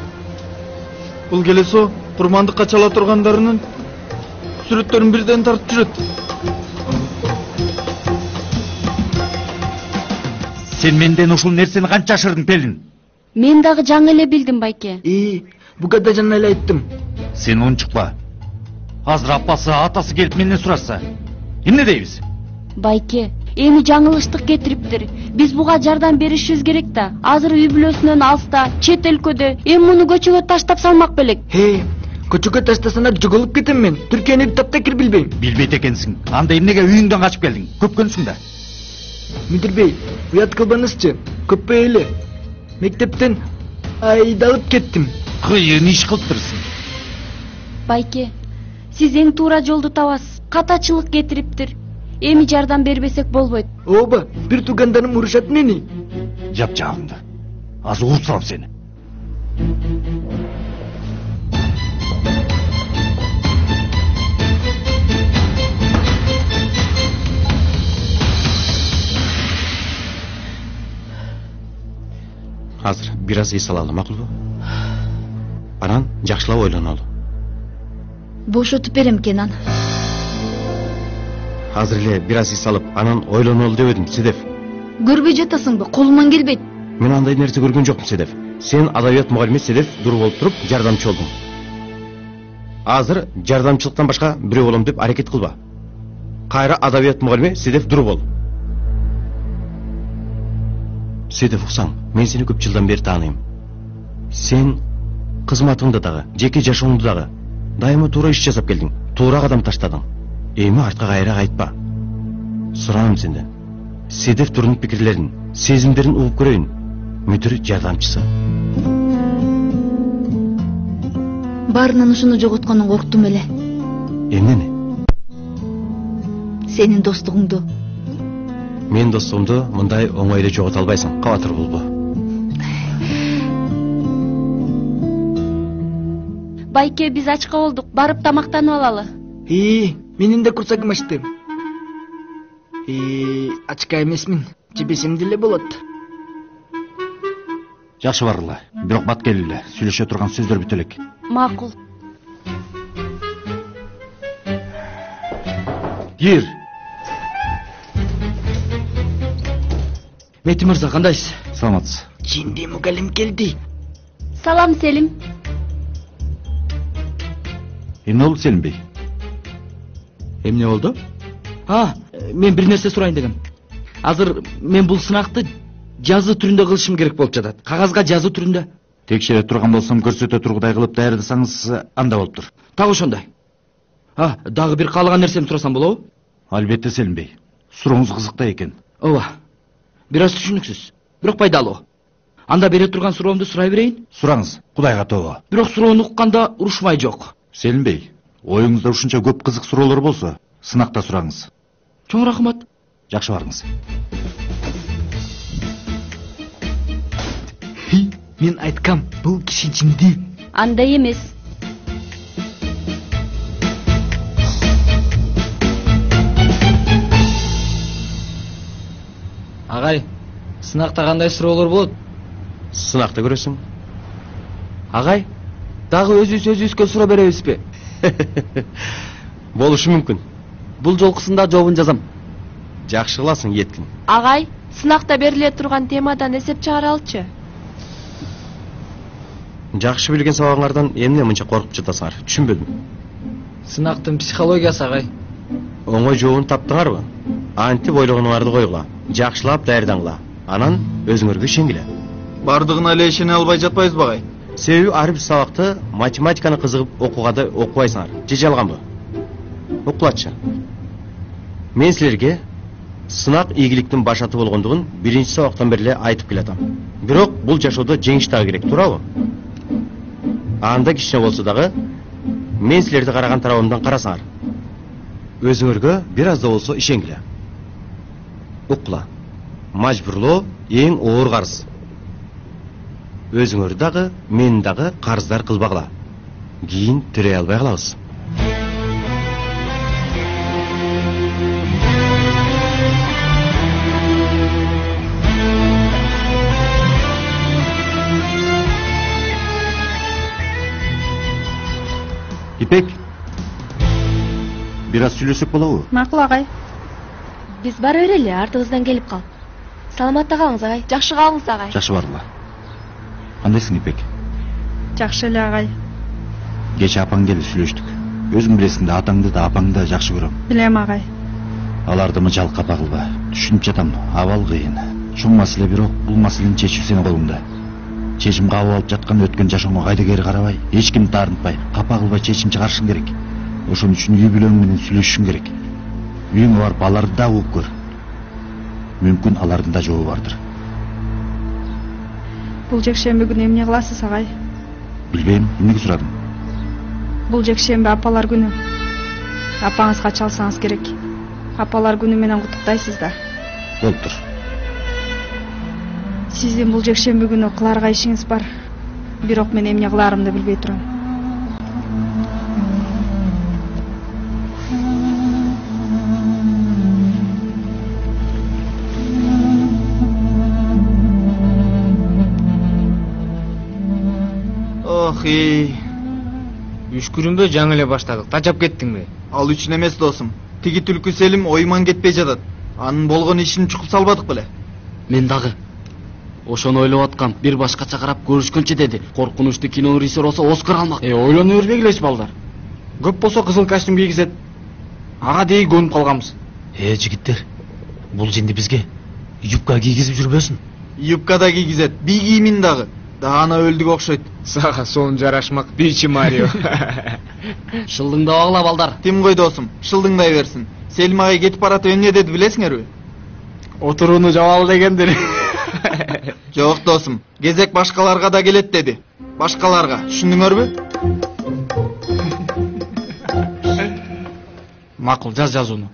Бул келесо курмандыкка чала тургандарынын сүрөттөрүн бирден тартып жүрөт. Сен менден ушул нерсени канча ашырдың, Пелин? Мен дагы жаңы эле билдим, байке. Буга да жаңы эле айттым. Сен унчукпа. Азыр апасы, атасы келип менден сурашса, эмне дейбиз? Байке, эми жаңылыштык кетириптир. Биз буга жардам беришибиз керек да. Азыр үй бүлөсүнөн алыста, чет өлкөдө. Эми муну көчөгө таштап салмак белек. Көчөгө таштасаңар жоголуп кетем мен. Түркияны таптакыр билбейм. Билбейт экенсиң. Анда эмнеге үйүңдөн качып келдиң? Көпкөнсүң да. Мүдүрбей, уят кылбаңызчы. Көппөй эле. Мектептен айдалып кеттим. Кыйын иш кылыптырсың. Байке, сиз эң туура жолду табасыз. Катачылык кетириптир. Эми жардам бербесек болбойт. Ооба, бир туугандарым урушат мени. Жап жагыңды. Азыр уруп салам сени. Азыр бир аз эс алалы, макулбу? Анан жакшылап ойлонолу. Бошотуп берем, Кенан. Азыр эле бир аз эс алып, анан ойлонолу дебедим, Седев. Көрбөй жатасыңбы? Колуман келбейт. Мен андай нерсе көргөн жокмун, Седев. Сен адабият мугалими Седев дур болуп туруп жардамчы болдуң. Азыр жардамчылыктан башка бирөө болом деп аракет кылба. Кайра адабият мугалими Седев дур бол. Седев, уксаң, мен сени көп жылдан бери тааныйм. Сен кызматыңды дагы, жеке жашооңду дагы дайыма туура иш жасап келдиң, туура кадам таштадың. Эми артка кайра кайтпа. Сураным сенден. Седев турдун пикирлерин, сезимдерин угуп көрөйүн. Мүдүр жардамчысы. Баарынан ушуну жоготконун корктум эле. Эмнени? Сенин достугуңду. Мен достугумду мындай оңой эле жогото албайсың, кабатыр болбо. Байке, биз ачка болдук. Барып тамактанып алалы. Менин да курсагым ачты. Ачка эмесмин. Жебесем деле болот. Жакшы баргыла. Бирок бат келиле. Сүйлөшө турган сөздөр бүтө элек. Макул. Кир. Мети мырза, кандайсыз? Саламатсыз. Жинди мугалим келди. Салам, Селим. Эмне болду, Селимбей? Эмне болду? Мен бир нерсе сурайын дегем. Азыр мен бул сынакты жазуу түрүндө кылышым керек болуп жатат. Кагазга жазуу түрүндө. Текшере турган болсом, көрсөтө тургудай кылып даярдасаңыз, анда болуптур. Так ошондой. Дагы бир каалаган нерсемди сурасам болобу? Албетте, Селимбей. Сурооңуз кызыктай экен. Ооба. Бир аз түшүнүксүз, бирок пайдалуу. Анда бере турган суроомду сурай берейин? Сураңыз, Кудайга тобо. Бирок суроону укканда урушмай жок. Селимбей, оюңузда ушунча көп кызык суроолор болсо, сынакта сураңыз. Чоң рахмат. Жакшы барыңыз. Мен айткам, бул киши жинди. Андай эмес. Агай, сынакта кандай суроолор болот? Сынакта көрөсүң. Агай, дагы өзүбүзгө суроо беребизби? Болушу мүмкүн. бул жолкусунда жообун жазам. Жакшы кыласың, Еткин. Агай, сынакта бериле турган темадан эсеп чыгара алчы. Жакшы билген сабагыңардан эмне мынча коркуп жатасыңар? Түшүнбөдүм. Сынактын психологиясы агай. Оңой жообун таптыңарбы? Антип ойлогонуңарды койгула. Жакшылап даярдаңла. Анан өзүңөргө ишенгиле. Бардыгына эле ишене албай жатпайбызбы агай? Себеби ар бир сабакты математиканы кызыгып окуганда окубайсыңар. Же жалганбы? Окулачы. Мен силерге сынак ийгиликтин башаты болгондугун биринчи сабактан бери эле айтып келатам. Бирок бул жашоодо жеңиш дагы керек, туурабы? Анда кичине болсо дагы мен силерди караган тарабымдан карасаңар. Өзүңөргө бир аз да болсо ишенгиле. Окула. Мажбурлоо эң оор карыз. Өзүңөр дагы, мен дагы карыздар кылбагыла. Кийин төрөй албай калабыз. Ипек, бир аз сүйлөсөк болобу? Макул агай. Биз бара берели, артыбыздан келип кал. Саламатта калыңыз агай. Жакшы калыңыз агай. Жакшы барыла. Кандайсың, Ипек? Жакшы эле агай. Кече апаң келип сүйлөштүк. Өзүң билесиң да, атаңды да апаңды да жакшы көрөм. Билем агай. Аларды мыжал капа кылба. Түшүнүп жатам, абал кыйын. Чоң маселе бирок бул маселени чечүү сенин колуңда. Чечим кабыл алып жаткан өткөн жашооңо кайда кери карабай, эч кимди таарынтпай, капа кылбай чечим чыгарышың керек. Ошон үчүн үй бүлөң менен сүйлөшүшүң керек. Үйүңө барып аларды да угуп көр. Мүмкүн алардын да жообу бардыр. Бул жекшемби күнү эмне кыласыз агай? Билбейм, эмнеге сурадың? Бул жекшемби апалар күнү. Апаңызга чалсаңыз керек. Апалар күнү менен куттуктайсыз да. Болуптур. Сиздин бул жекшемби күнү кыларга ишиңиз бар. Бирок мен эмне кыларымды билбей турам. Үшкүрүнбө жаңы эле баштадык. Тачап кеттиңби? Ал үчүн эмес досум. Тиги түлкү Селим ойман кетпей жатат. Анын болгон ишин чукуп салбадык беле? Мен дагы ошону ойлоп аткам. Бир башкача карап көрүшкөнчө деди. Коркунучтуу кинонун режиссеру болсо Оскар алмак. Ойлонуп бербегилеч балдар. Көп болсо кызыл костюм кийгизет. Ага дей көнүп калганбыз. Жигиттер, бул жинди бизге юбка кийгизип жүрбөсүн. Юбка да кийгизет, би кийимин дагы. Даана өлдүк окшойт. Сага сонун жарашмак бичи Марио. Шылдыңдабагыла балдар. Тим кой досум, шылдыңдай берсин. Селим агай кетип баратып эмне деди билесиңерби? Отурууну жабалы дегендир. Жок досум, кезек башкаларга да келет деди. Башкаларга, түшүндүңөрбү? Макул, жазууну.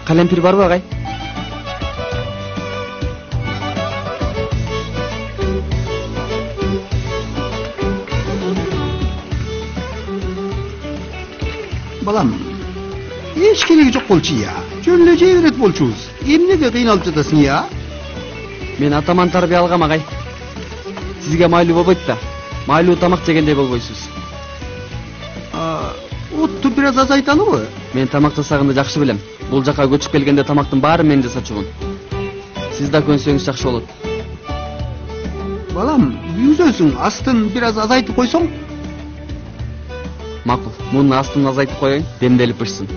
Калемпир барбы агай? Балам, эч кереги жок болчу я. Жөн эле жей берет болчубуз. Эмнеге кыйналып жатасың я? Мен атаман тарбия алгам агай. Сизге майлуу болбойт да. Майлуу тамак жегендей болбойсуз. Отту бир аз азайталыбы? Мен тамак жасаганды жакшы билем. Бул жака көчүп келгенде тамактын баары мен жасачумун. Сиз да көнсөңүз жакшы болот. Балам, үзөсүң, астын бир аз азайтып койсоң? Макул, мунун астын азайтып коеюн, демделип бышсын.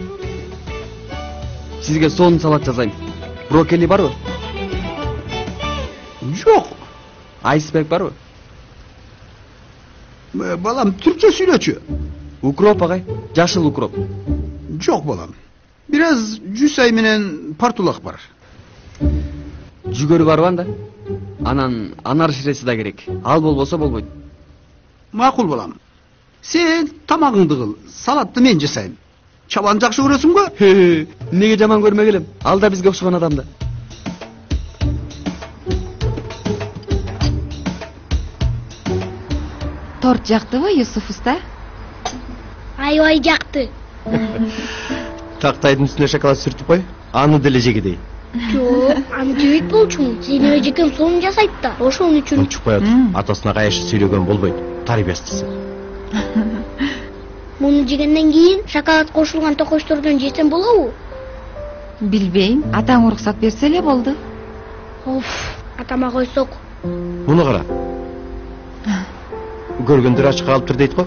Сизге сонун салат жасайм. Брокколи барбы? Жок. Айсберг барбы? Балам, түркчө сүйлөчү. Укроп агай, жашыл укроп. Жок балам. Бир аз жусай менен партулак бар. Жүгөрү барбы анда? Анан анар ширеси да керек. Ал болбосо болбойт. Макул балам. Сен тамагыңды кыл, салатты мен жасайм. Чабан жакшы көрөсүңбү? Неге жаман көрмөгелем? Ал да бизге окшогон адам да. Торт жактыбы, Юсуф уста? Аябай жакты. Тактайдын үстүнө шоколад сүртүп кой, аны деле жегидей. Жок, аны жебейт болчумун. Сени эжекем сонун жасайт да, ошон үчүн. Унчукпай отур, атасына кайшы сөйлөгөн болбойт, тарбиясыздысы. Муну жегенден кийин шоколад кошулган токочтордон жесем болобу? Билбейм, атаң уруксат берсе эле болду. Атама койсок. Муну кара. Көргөндөр ачык калыптыр дейт го.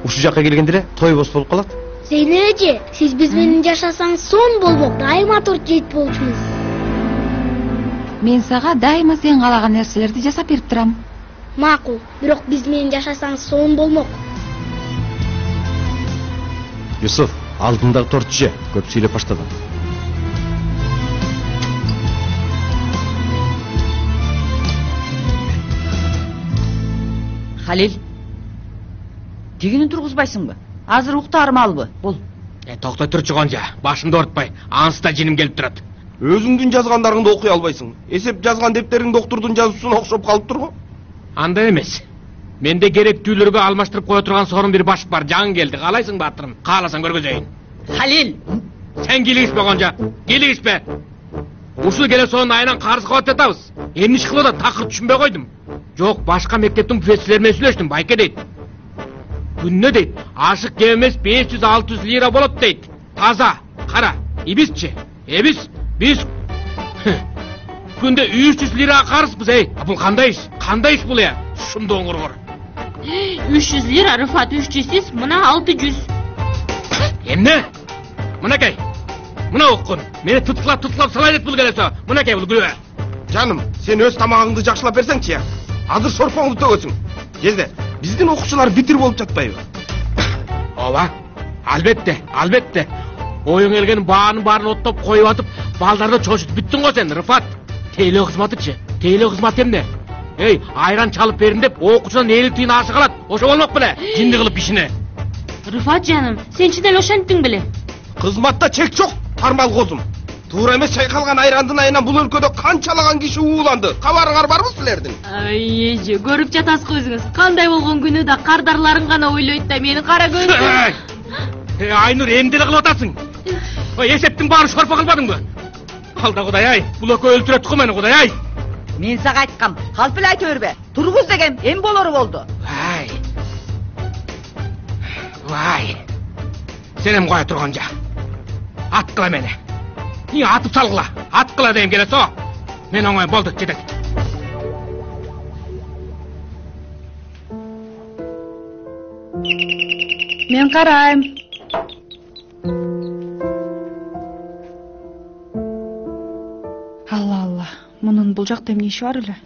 Ушул жакка келгендер той бос болуп калат. Зейнеп эже, сиз биз менен жашасаңыз сонун болмок, дайыма торт жейт болчумуз. Мен сага дайыма сен каалаган нерселерди жасап берип турам. Макул, бирок биз менен жашасаңыз сонун болмок. Юсуф, алдындагы торту же, көп сүйлөп баштадың. Халил, дегенин тургузбайсыңбы? Азыр уктарым албы? Бул. Токтой турчу Гонжа, башымды ортпай, ансы да жиним келип турат. Өзүңдүн жазгандарыңды окуй албайсың. Эсеп жазган дептериң доктурдун жазуусуна окшоп калыптыр го. Андай эмес. Менде керектүүлөргө алмаштырып кое турган сорун бир башык бар, жаңы келди. Каалайсың батырым? Кааласаң көргөзөйүн. Халил! Сен келишпе Гонжа, келишпе. Ушул келе сонун айынан карыз кылып жатабыз. Эмне иш кылып атат, такыр түшүнбөй койдум. Жок, башка мектептин профессорлору менен сүйлөштүм, байке дейт. Күнүнө дейт, ашык кем эмес 500-600 лира болот дейт. Таза, кара, ибизчи, эбиз, биз күндө 300 лира карызбыз, Бул кандай иш? Кандай иш бул я? Шунду оңгургор. 300 лира, Рыфат 300, мына 600. Эмне? Мынакей. Мына оккун. Мени туткулап салайт бул келесо. Мынакей бул күлө. Жаным, сен өз тамагыңды жакшылап берсеңчи я. Азыр шорпоңду төгөсүң. Кезде биздин окуучулар битир болуп жатпайбы? Ооба. Албетте, албетте. Оюң келген баарын оттоп коюп атып, балдарды чочутуп бүттүң го сен, Рыфат. Тейлөө кызматычы. Тейлөө кызмат эмне? Айран чалып берин деп окуучунан 50 тыйын ашы калат. Ошо болмок беле? Жинди кылып ишине. Рыфат жаным, сен чын ошентиң беле? Кызматта чек жок, тармал козум. Туура эмес чайкалган айрандын айынан бул өлкөдө канчалаган киши ууланды. Кабарыңар барбы силердин? Эже, көрүп жатасыз го өзүңүз. Кандай болгон күнү да кардарларын гана ойлойт да мени кара көздө. Айнур, эмне кылып атасың? Эсептин баарын шорпо кылбадыңбы? Алда Кудай, бул экөө өлтүрөт го мени, Кудай. Мен сага айткам, калп эле айта бербе. Тургуз деген эм болору болду. Вай. Сенем кое турган жа. Аткыла мени. Атып салгыла. Аткыла дейм келесо. Мен оңой болду, жетет. Мен карайм. Алла, мунун бул жакта эмне иши бар эле?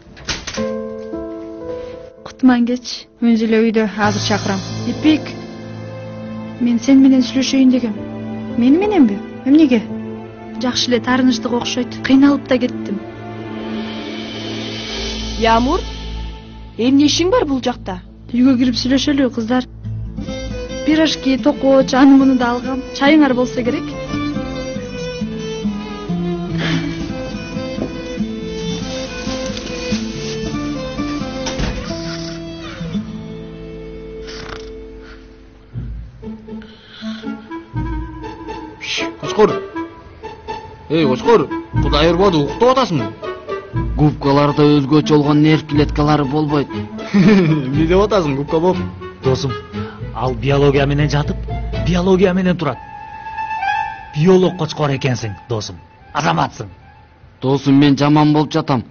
Кутман кеч, өзү эле үйдө азыр чакырам. Ипек, мен сен менен сүйлөшөйүн дегем. Мени мененби? Эмнеге? Жакшы эле таарыныштык окшойт. Кыйналып да кеттим. Ямур, эмне ишиң бар бул жакта? Үйгө кирип сүйлөшөлү, кыздар. Пирожки, токоч, аны муну да алгам. Чайыңар болсо керек. Кочкор. Кочкор, Кудай ырбады, уктап атасың? Губкаларда өзгөчө болгон нерв клеткалары болбойт. Эмне деп атасың, губка болуп? Досум, ал биология менен жатып, биология менен турат. Биолог кочкор экенсиң, досум. Азаматсың. Досум, мен жаман болуп жатам.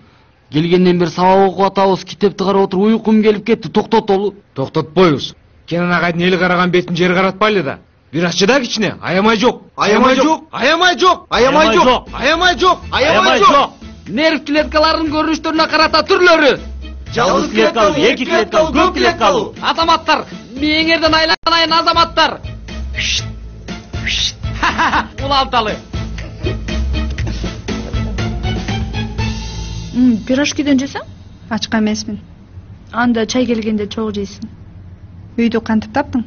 Келгенден бери сабак окуп атабыз, китепти карап отуруп уйкум келип кетти. Токтотолу. Токтотпойбуз. Кенен агайдын эли караган бетин жери каратпайлы да. Бир ашчы да кичине, аямай жок. Аямай жок. Аямай жок. Аямай жок. Аямай жок. Аямай жок. Нерв клеткаларынын көрүнүштөрүнө карата түрлөрү. Жалгыз клеткалуу, эки клеткалуу, көп клеткалуу. Азаматтар, мээңерден айланайын азаматтар. Уланталы. Пирожкиден жесең? Ачка эмесмин. Анда чай келгенде чогуу жейсиң. Үйдү кантип таптың?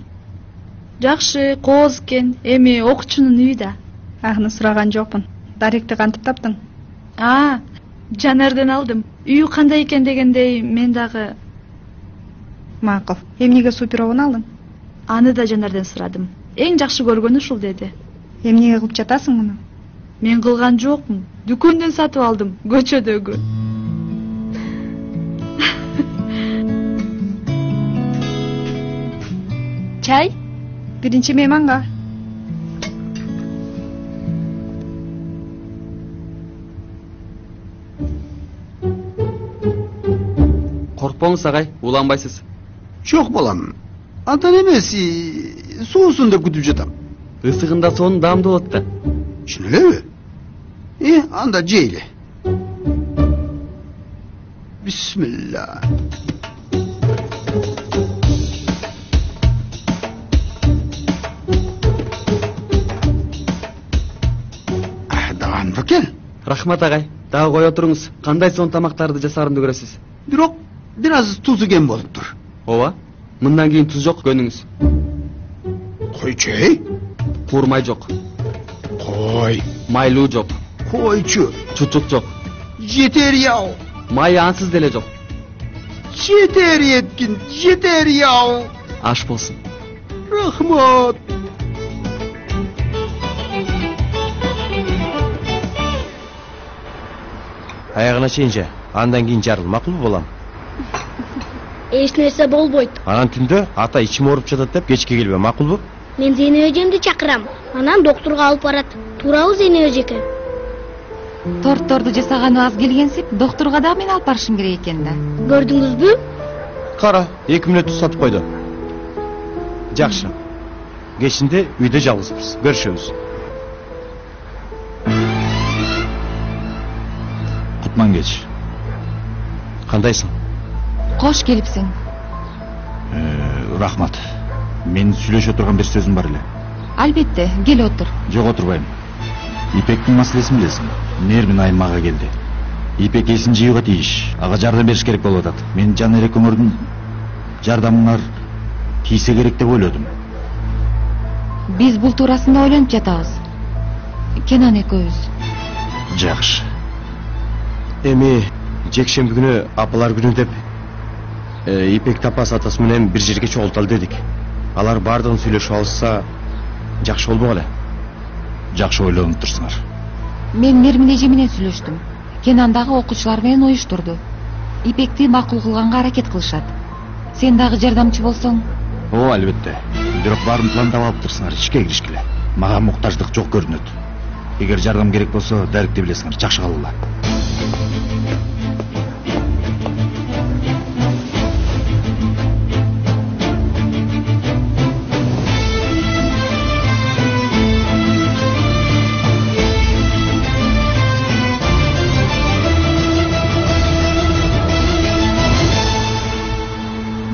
Жакшы, кооз экен. Эми окуучунун үйү да. Аны сураган жокмун. Даректи кантип таптың? Жанардан алдым. Үйү кандай экен дегендей, мен дагы. Макул. Эмнеге суперовун алдың? Аны да Жанардан сурадым. Эң жакшы көргөнү ушул деди. Эмнеге кылып жатасың муну? Мен кылган жокмун. Дүкөндөн сатып алдым, көчөдөгү. Чай? Биринчи мейманга. Коркпоңуз агай, уланбайсыз. Жок балам. Андан эмес, суусун деп күтүп жатам. Ысыгында сонун даамдуу болот да. Чын элеби? Анда жейли. Бисмилла. Даган бекен? Рахмат агай. Дагы кое туруңуз. Кандай сонун тамактарды жасаарымды көрөсүз. Бирок бир аз тузу кем болуптур. Ооба. Мындан кийин туз жок, көнүңүз. Койчу? Курмай жок. Кой. Майлуу жок. Койчу. Чучук жок. Жетер яу. Май ансыз деле жок. Жетер еткин, жетер яу. Аш болсун. Рахмат. Аягына чейинче, андан кийин жарыл, макулбу балам? Эч нерсе болбойт. Анан түндө ата ичим ооруп жатат деп кечке келбе, макулбу? Мен Зейнеп эжемди чакырам. Анан доктурга алып барат. Туурабы Зейнеп эжеке? Тортторду жасаганы аз келгенсип, доктурга да мен алып барышым керек экен да. Көрдүңүзбү? Кара, 2 мүнөт туз сатып койду. Жакшы. Кечинде үйдө жалгызбыз. Көрүшөбүз. Кутман кеч. Кандайсың? Кош келипсиң. Рахмат. Мен сүйлөшө турган бир сөзүм бар эле. Албетте, кел отур. Жок, отурбайм. Ипектин маселесин билесиң. Нермин айым мага келди. Ипек эсин жыйууга тийиш. Ага жардам бериш керек болуп атат. Мен Жанар экөөңөрдүн жардамыңар тийсе керек деп ойлодум. Биз бул туурасында ойлонуп жатабыз. Кенан экөөбүз. Жакшы. Эми жекшемби күнү апалар күнү деп Ипек тапас атасы менен бир жерге чогулталы дедик. Алар бардыгын сүйлөшүп алышса жакшы болбок эле. Жакшы ойлонуп турсуңар. Мен Нермин эже менен сүйлөштүм. Кенан дагы окуучулар менен уюштурду. Ипекти макул кылганга аракет кылышат. Сен дагы жардамчы болсоң? О, албетте. Бирок баарын пландап алып турсуңар, ишке киришкиле. Мага муктаждык жок көрүнөт. Эгер жардам керек болсо, даректи билесиңер, жакшы калгыла.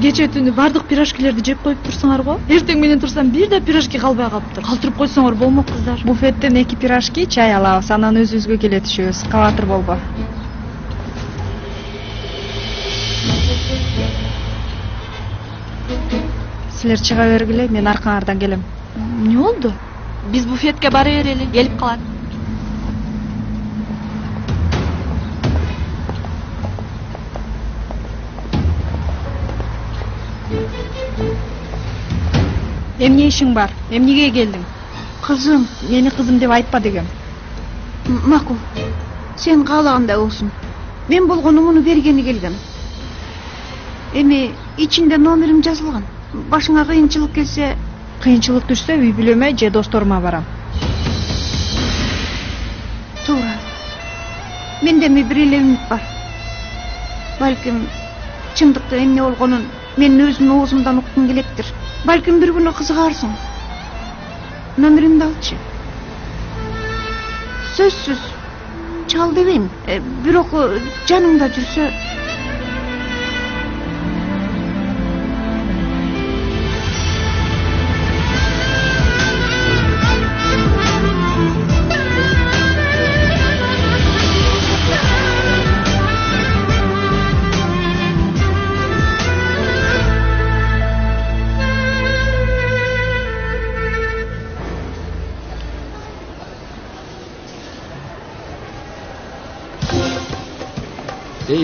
Кече түнү бардык пирожкилерди жеп коюп турсуңар го. Эртең менен турсам бир да пирожки калбай калыптыр. Калтырып койсоңор болмок кыздар. Буфеттен 2 пирожки, чай алабыз, анан өзүбүзгө келе түшөбүз. Кабатыр болбо. Силер чыга бергиле, мен аркаңардан келем. Эмне болду? Биз буфетке бара берели, келип калат. Эмне ишиң бар? Эмнеге келдиң? Кызым, мени кызым деп айтпа дегем. Макул. Сен каалагандай болсун. Мен болгону муну бергени келгем. Эми ичинде номерим жазылган. Башыңа кыйынчылык келсе, Кыйынчылык түшсө үй бүлөмө же досторума барам. туура. Менде бир эле үмүт бар. Балким чындыкта эмне болгонун мен өзүмдүн оозумдан уккум келеттир. Балким бир күнү кызыгарсың. Номеримди алчы. Сөзсүз чал дебейм. Бирок жаныңда жүрсө.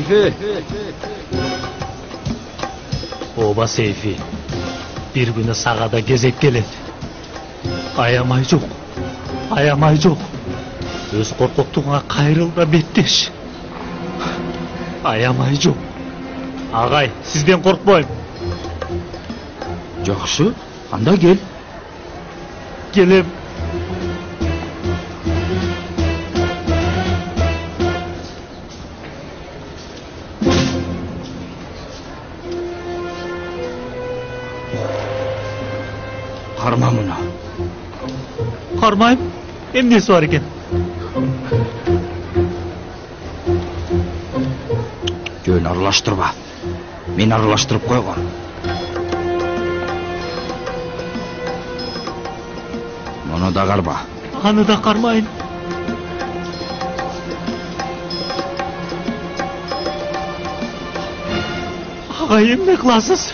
Сейфи. Ооба Сейфи. Bir günü sağada gezek келет. Аямай жок. Аямай жок. Өз коркоктугуңа кайрыл да беттеш. Аямай жок. Агай, сизден коркпойм. Жакшы, анда кел. Келем. Карма муну. Кармайм. Эмнеси бар экен? Жөн аралаштырба. Мен аралаштырып койгом. Муну да карба. Аны да кармайм. Агай, эмне кыласыз?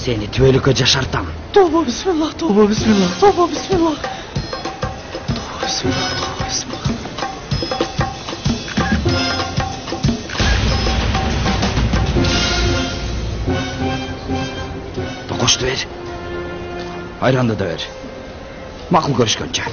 Seni tüvelükö жашартам. Тобо бисмилlah, тобо бисмилlah, тобо бисмилlah. Тобо бисмилlah, тобо бисмилlah. Токошты бер. Айранды да бер. Макул көрүшкөнчө.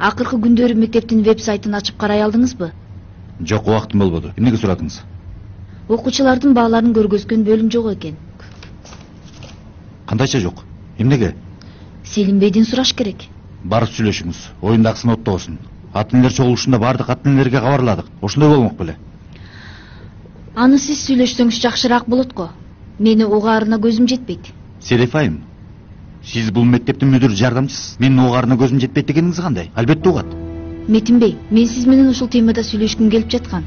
Акыркы күндөрү мектептин веб-сайтын ачып карай алдыңызбы? Жок, убактым болбоду. Эмнеге сурадыңыз? Окуучулардын бааларын көргөзгөн бөлүм жок экен. Кандайча жок? Эмнеге? Селимбейден сураш керек. Барып сүйлөшүңүз. Оюндагы сыноттобосун. Ат энелер чогулушунда бардык ат энелерге кабарладык. Ошондой болмок беле. Аны сиз сүйлөшсөңүз жакшыраак болот го. Мени угаарына көзүм жетпейт. Селиф айым, сиз бул мектептин мүдүр жардамчысыз. Менин угаарына көзүм жетпейт дегениңиз кандай? Албетте угат. Метинбей, мен сиз менен ушул темада сүйлөшкүм келип жаткан.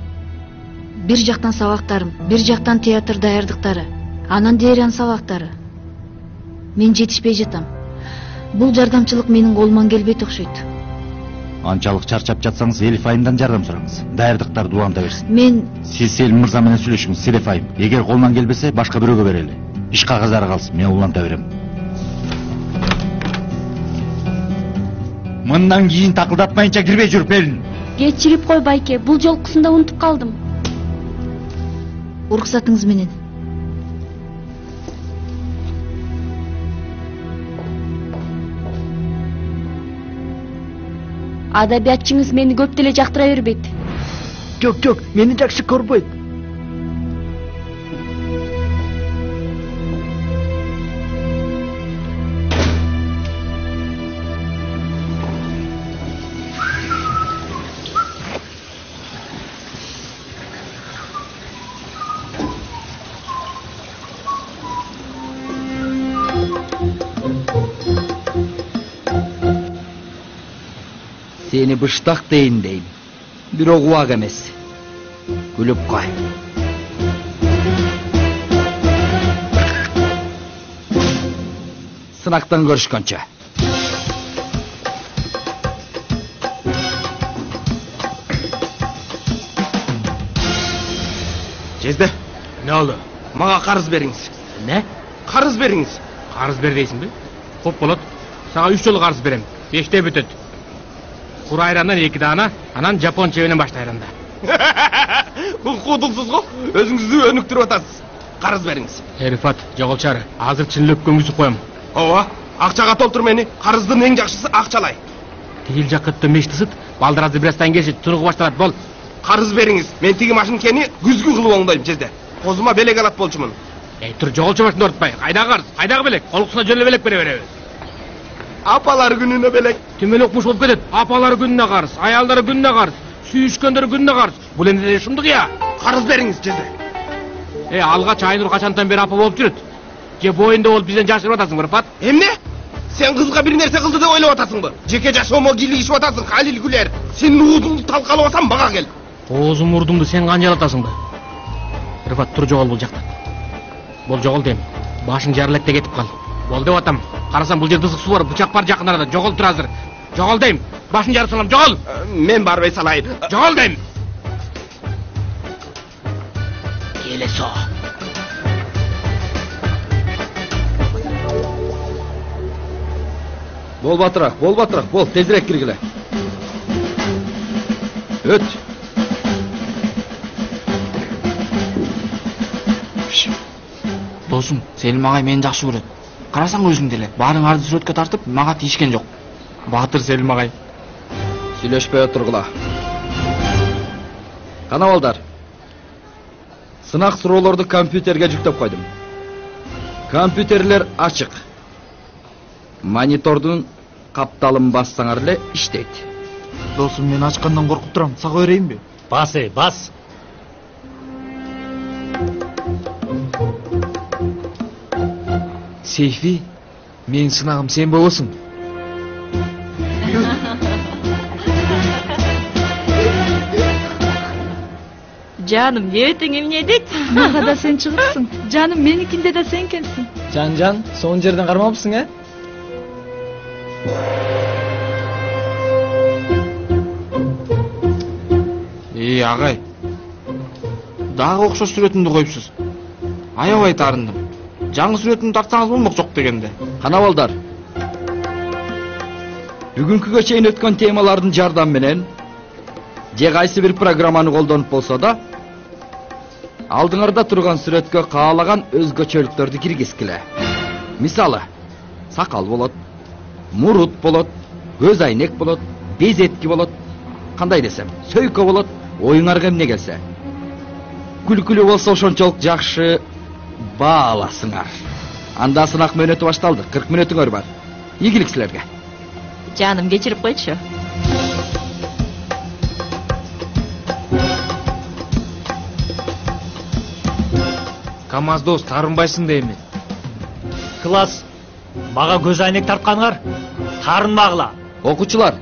Бир жактан сабактарым, бир жактан театр даярдыктары, анан дерян сабактары. Мен жетишпей жатам. Бул жардамчылык менин колуман келбейт окшойт. Анчалык чарчап жатсаңыз, Элиф айымдан жардам сураңыз. Даярдыктарды уланта берсин. Мен Сиз Селим мырза менен сүйлөшүңүз, Селиф айым. Эгер колунан келбесе, башка бирөөгө берели. Иш кагазары калсын, мен уланта берем. Мындан кийин такылдатмайынча кирбей жүрүп берин. Кечирип кой байке, бул жолкусунда унутуп калдым. Уруксатыңыз менен. Адабиятчыңыз мени көп деле жактыра бербейт. Жок, жок, мени жакшы көрбөйт. Seni bıştak deyin deyim. Бирок убак эмес. Күлүп кой. Сынактан көрүшкөнчө. Жезде. Ne oldu? Мага карыз бериңиз. Ne? Карыз бериңиз. Karız ber deysin be. Hop bolot. Sana 3 жолу karız berem. 5'te bütöt. Kuru ayrandan 2 dana, anan Japon çevinin başta ayranda. Кудулсуз го. Өзүңүздү өнүктүрүп атасыз. Карыз бериңиз. Рифат, жоголчары. Азыр чынлап көңүзүп коем. Ооба, акчага толтур мени. Карыздын эң жакшысы акчалай. Тигил жакытты мештисит, балдыразды бирастан кешит, тунугу башталат бол. Карыз бериңиз. Мен тиги машинкени күзгү кылып оңдойм Жезде. Козума белек алат болчумун. Тур жоголчу башында ортпай. Кайдагы карыз? Кайдагы белек? Колуксуна жөнө белек бере беребиз. Апалар күнүнө белек. Түмөлөк муш болуп кетет. Апалар күнүнө карыз, аялдары күнүнө карыз, сүйүшкөндөр күнүнө карыз. Бул эмне шумдук я? Карыз бериңиз Жезде. Алгач Айнур качантан бери апа болуп жүрөт. Же боюнда болуп бизден жашырып атасың, Рифат? Эмне? Сен кызга бир нерсе кылды деп ойлоп атасыңбы? Жеке жашоомо кийлигишип атасың, Халил Гүлер. Сенин уузуңду талкалап атсам мага кел. Оозум мурдумду сен канжалатасың да. Рифат, тур жогол бул жактан. Бол жогол дейм. Башың жарылат деп кетип кал. Бол деп атам. Карасам бул жерде ызык суу бар, бычак бар жакын арада. Жогол тур азыр. Жогол дейм. Башың жарып салам, жогол. Мен барбай салайын. Жогол дейм. Келесо. Бол батырақ, бол, тезірек кіргіле. Өт. Досым, Селим ағай мені жақсы көреді. Қарасаң өзің деле, барыңарды суретке тартып, мага тиішкен жоқ. Батыр Селим ағай. Сүйлөшпөй отургула. Кана балдар. Сынак суроолорду компьютерге жүктөп койдум. Компьютерлер ачык. Монитордун капталын бассаңар эле иштейт. Досым, мен ачкандан коркуп турам. Сага берейинби? Бас, бас. Сейфи, менин сынагым сен болосуң. Жаным, ертең эмне дейт? Мага да сен чыгыпсың. Жаным, меникинде да сен экенсиң. Жан, сонун жерден кармапсың, э? Агай. Дагы окшош сүрөтүмдү коюпсуз. Аябай таарындым. Жаңы сүрөтүмдү тартсаңыз болмок жок дегенде. Кана балдар. Бүгүнкүгө чейин өткөн темалардын жардамы менен же кайсы бир программаны колдонуп болсо да алдыңарда турган сүрөткө каалаган өзгөчөлүктөрдү киргизгиле. Мисалы, сакал болот, мурут болот, көз айнек болот, безетки болот, кандай десем, сөйкө болот, оюңарга эмне келсе. Күлкүлүү болсо ошончолук жакшы бааласыңар. Анда сынак мөөнөтү башталды. 40 мүнөтүңөр бар. Ийгилик силерге. Жаным, кечирип койчу. КамАЗ дос, тарынбайсың да эми. Класс. Мага көз айнек тартканыңар. Тарынмагыла. Окуучулар.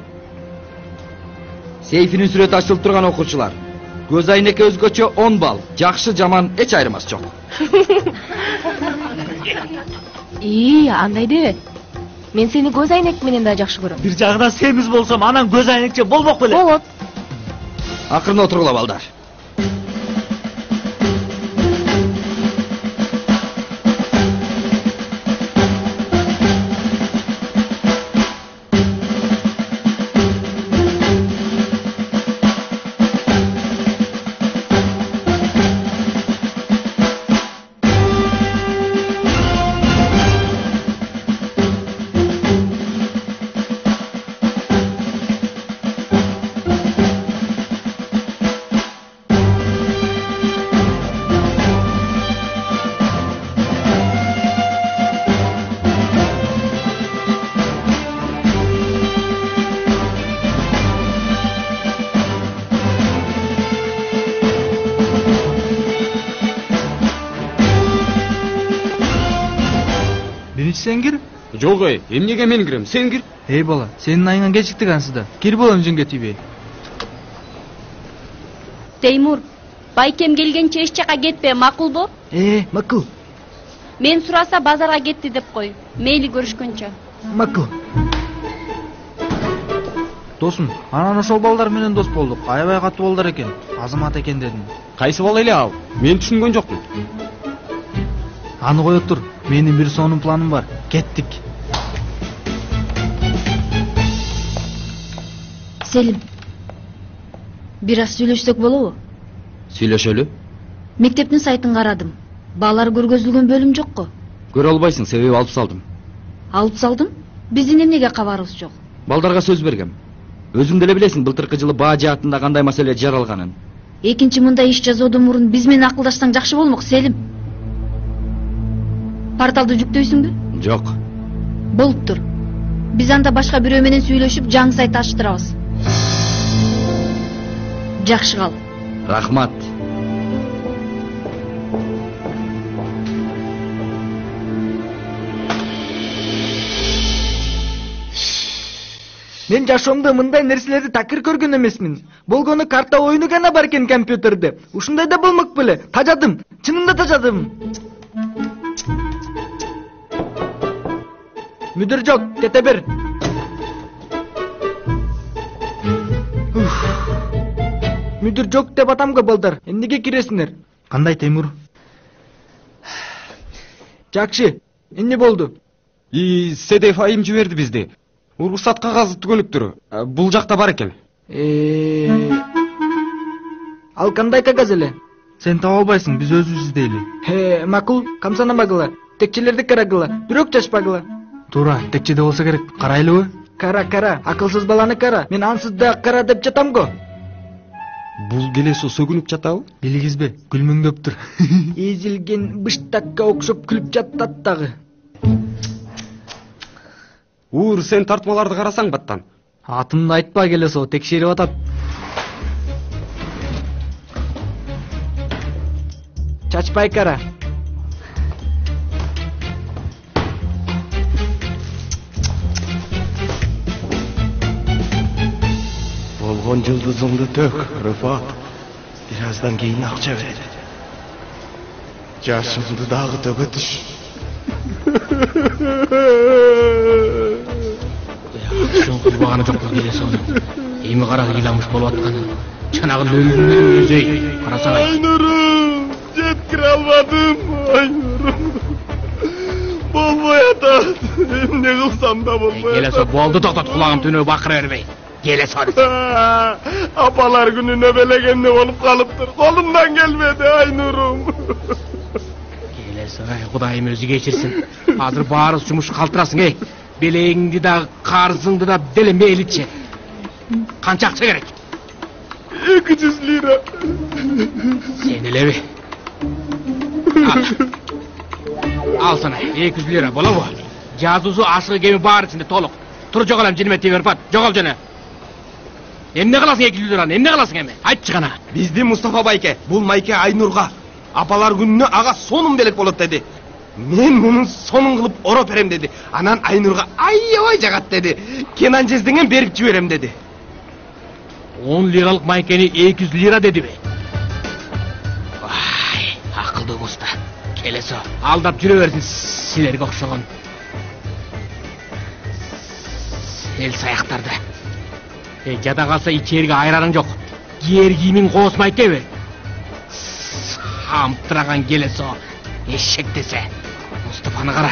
Сейфинин сүрөтү ачылып турган окуучулар. Көз айнекке өзгөчө 10 балл. Жакшы жаман эч айырмасы жок. Андай дебе. Мен сени көз айнек менен да жакшы көрөм. Бир жагынан семиз болсом, анан көз айнекче болмок беле. Болот. Акырын отургула балдар. Sen gir. Жок, эмнеге мен кирем? Сен кир. Эй бала, сенин айыңан кечиктик ансыда. Кир балам жүнгө тийбей. Теймур, байкем келгенче эч жака кетпе, макулбу? Макул. Мен сураса базарга кетти деп кой. Мейли көрүшкөнчө. Макул. Досум, анан ошол балдар менен дос болдук. Аябай катуу балдар экен. Азамат экен дедим. Кайсы бала эле ал? Мен түшүнгөн жокмун. Аны кое тур. Менин бир сонун планым бар. Кеттик. Селим. Бир аз сүйлөшсөк болобу? Сүйлөшөлү. Мектептин сайтын карадым. Балдар көргөзүлгөн бөлүм жокко. Көрө албайсың, себеби алып салдым. Алып салдым? Биздин эмнеге кабарыбыз жок? Балдарга сөз бергем. Өзүң деле билесиң, былтыркы жылы баа жаатында кандай маселе жаралганын. Экинчи мындай иш жасоодон мурун биз менен акылдашсаң жакшы болмок, Селим. Порталды жүктөйсүңбү? Жок. Болуптур. Биз анда башка бирөө менен сүйлөшүп, жаңы сайт ачтырабыз. Жакшы кал. Рахмат. Мен жашоомдо мындай нерселерди такыр көргөн эмесмин. Болгону карта оюну гана бар экен компьютерде. Ушундай да болмок беле. Тажадым. Чынында тажадым. Мүдүр жок, кете бер. Мүдүр жок деп атамга балдар. Эмнеге киресиңер? Кандай Теймур? Жакшы. Эмне болду? Седеф айым жиберди бизди. Уруксат кагазы түгөлүктүр. Бул жакта бар экен. Ал кандай кагаз эле? Сен таба албайсың, биз өзүбүз издейли. Макул, камсанабагыла. Текчелерди карагыла, бирок чачпагыла. Туура, текчеде болсо керек. Карайлыбы? Кара, акылсыз баланы кара. Мен ансыз да кара деп жатам го. Бул келесо сөгүнүп жатабы? Билигизбе, күлмөңдөптүр. Эзилген быштакка окшоп күлүп жатат дагы. Ур, сен тартмаларды карасаң баттан. Атымды айтпа келесо, текшерип атат. Чачпай кара. Болгон жылдызыңды тök, Рыфат. Бираздан кийин акча бер. Жашымды дагы төгөтүш. Шун кылбаганы жок келесо. Эми кара ыйламыш болуп атканы. Чанагы өлүмдүн өзөй. Карасаң. Айнурум, жеткире албадым, Айнурум. Болбой атат. Эмне кылсам да болбой. Келесо болду, токтот, кулагым түнөө бакыра бербей. Келесо. Апалар күнү нөбелегенде болуп калыптыр. Колумдан келбеди, Айнурум. Келесо, Кудайым өзү кечирсин. Азыр баарыбыз жумуш калтырасың, белеңди да, карзыңды да деле мейличи. Канча акча керек? 200 лира. Сен элеби? Ал сана, 200 лира болобу? Жазуусу ашыгы кеми бар ичинде толук. Тур жоголам жениме теберпат. Жогол жана. Эмне кыласың 200 лираны? Эмне кыласың эми? Айтчы гана. Бизди Мустафа байке, бул майке Айнурга апалар күнүнө ага сонун белек болот деди. Мен мунун сонун кылып ороп берем деди. Анан Айнурга аябай жагат деди. Кенан жездеңен берип жиберем деди. 10 лиралык майкени 200 лира дедиби? Вай, акылдуу уста. Келесо, алдап жүрө берсин силерге окшогон. Эл саяктарды. Жада калса ичерге айраның жок. Кийер кийимин коосмайт деби? Амтыраган келесо, эшек десе. Мустафаны кара.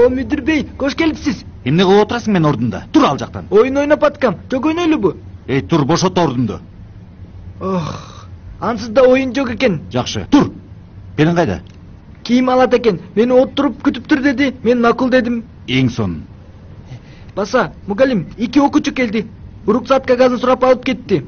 Müdür bey, koş келипсиз. Эмне кылып отурасың мен ордунда? Тур ал жактан. Oyun oynap atkam. Çok oynaylыбы? Тур, бошот ордунду. Ансыз да oyun жок экен. Жакшы. Тур. Белиң кайда? Кийим алат экен. Мени отуруп күтүптүр деди. Мен макул дедим. Эң сон. Баса, мугалим, 2 окуучу келди. Уруксат кагазын сурап алып кетти.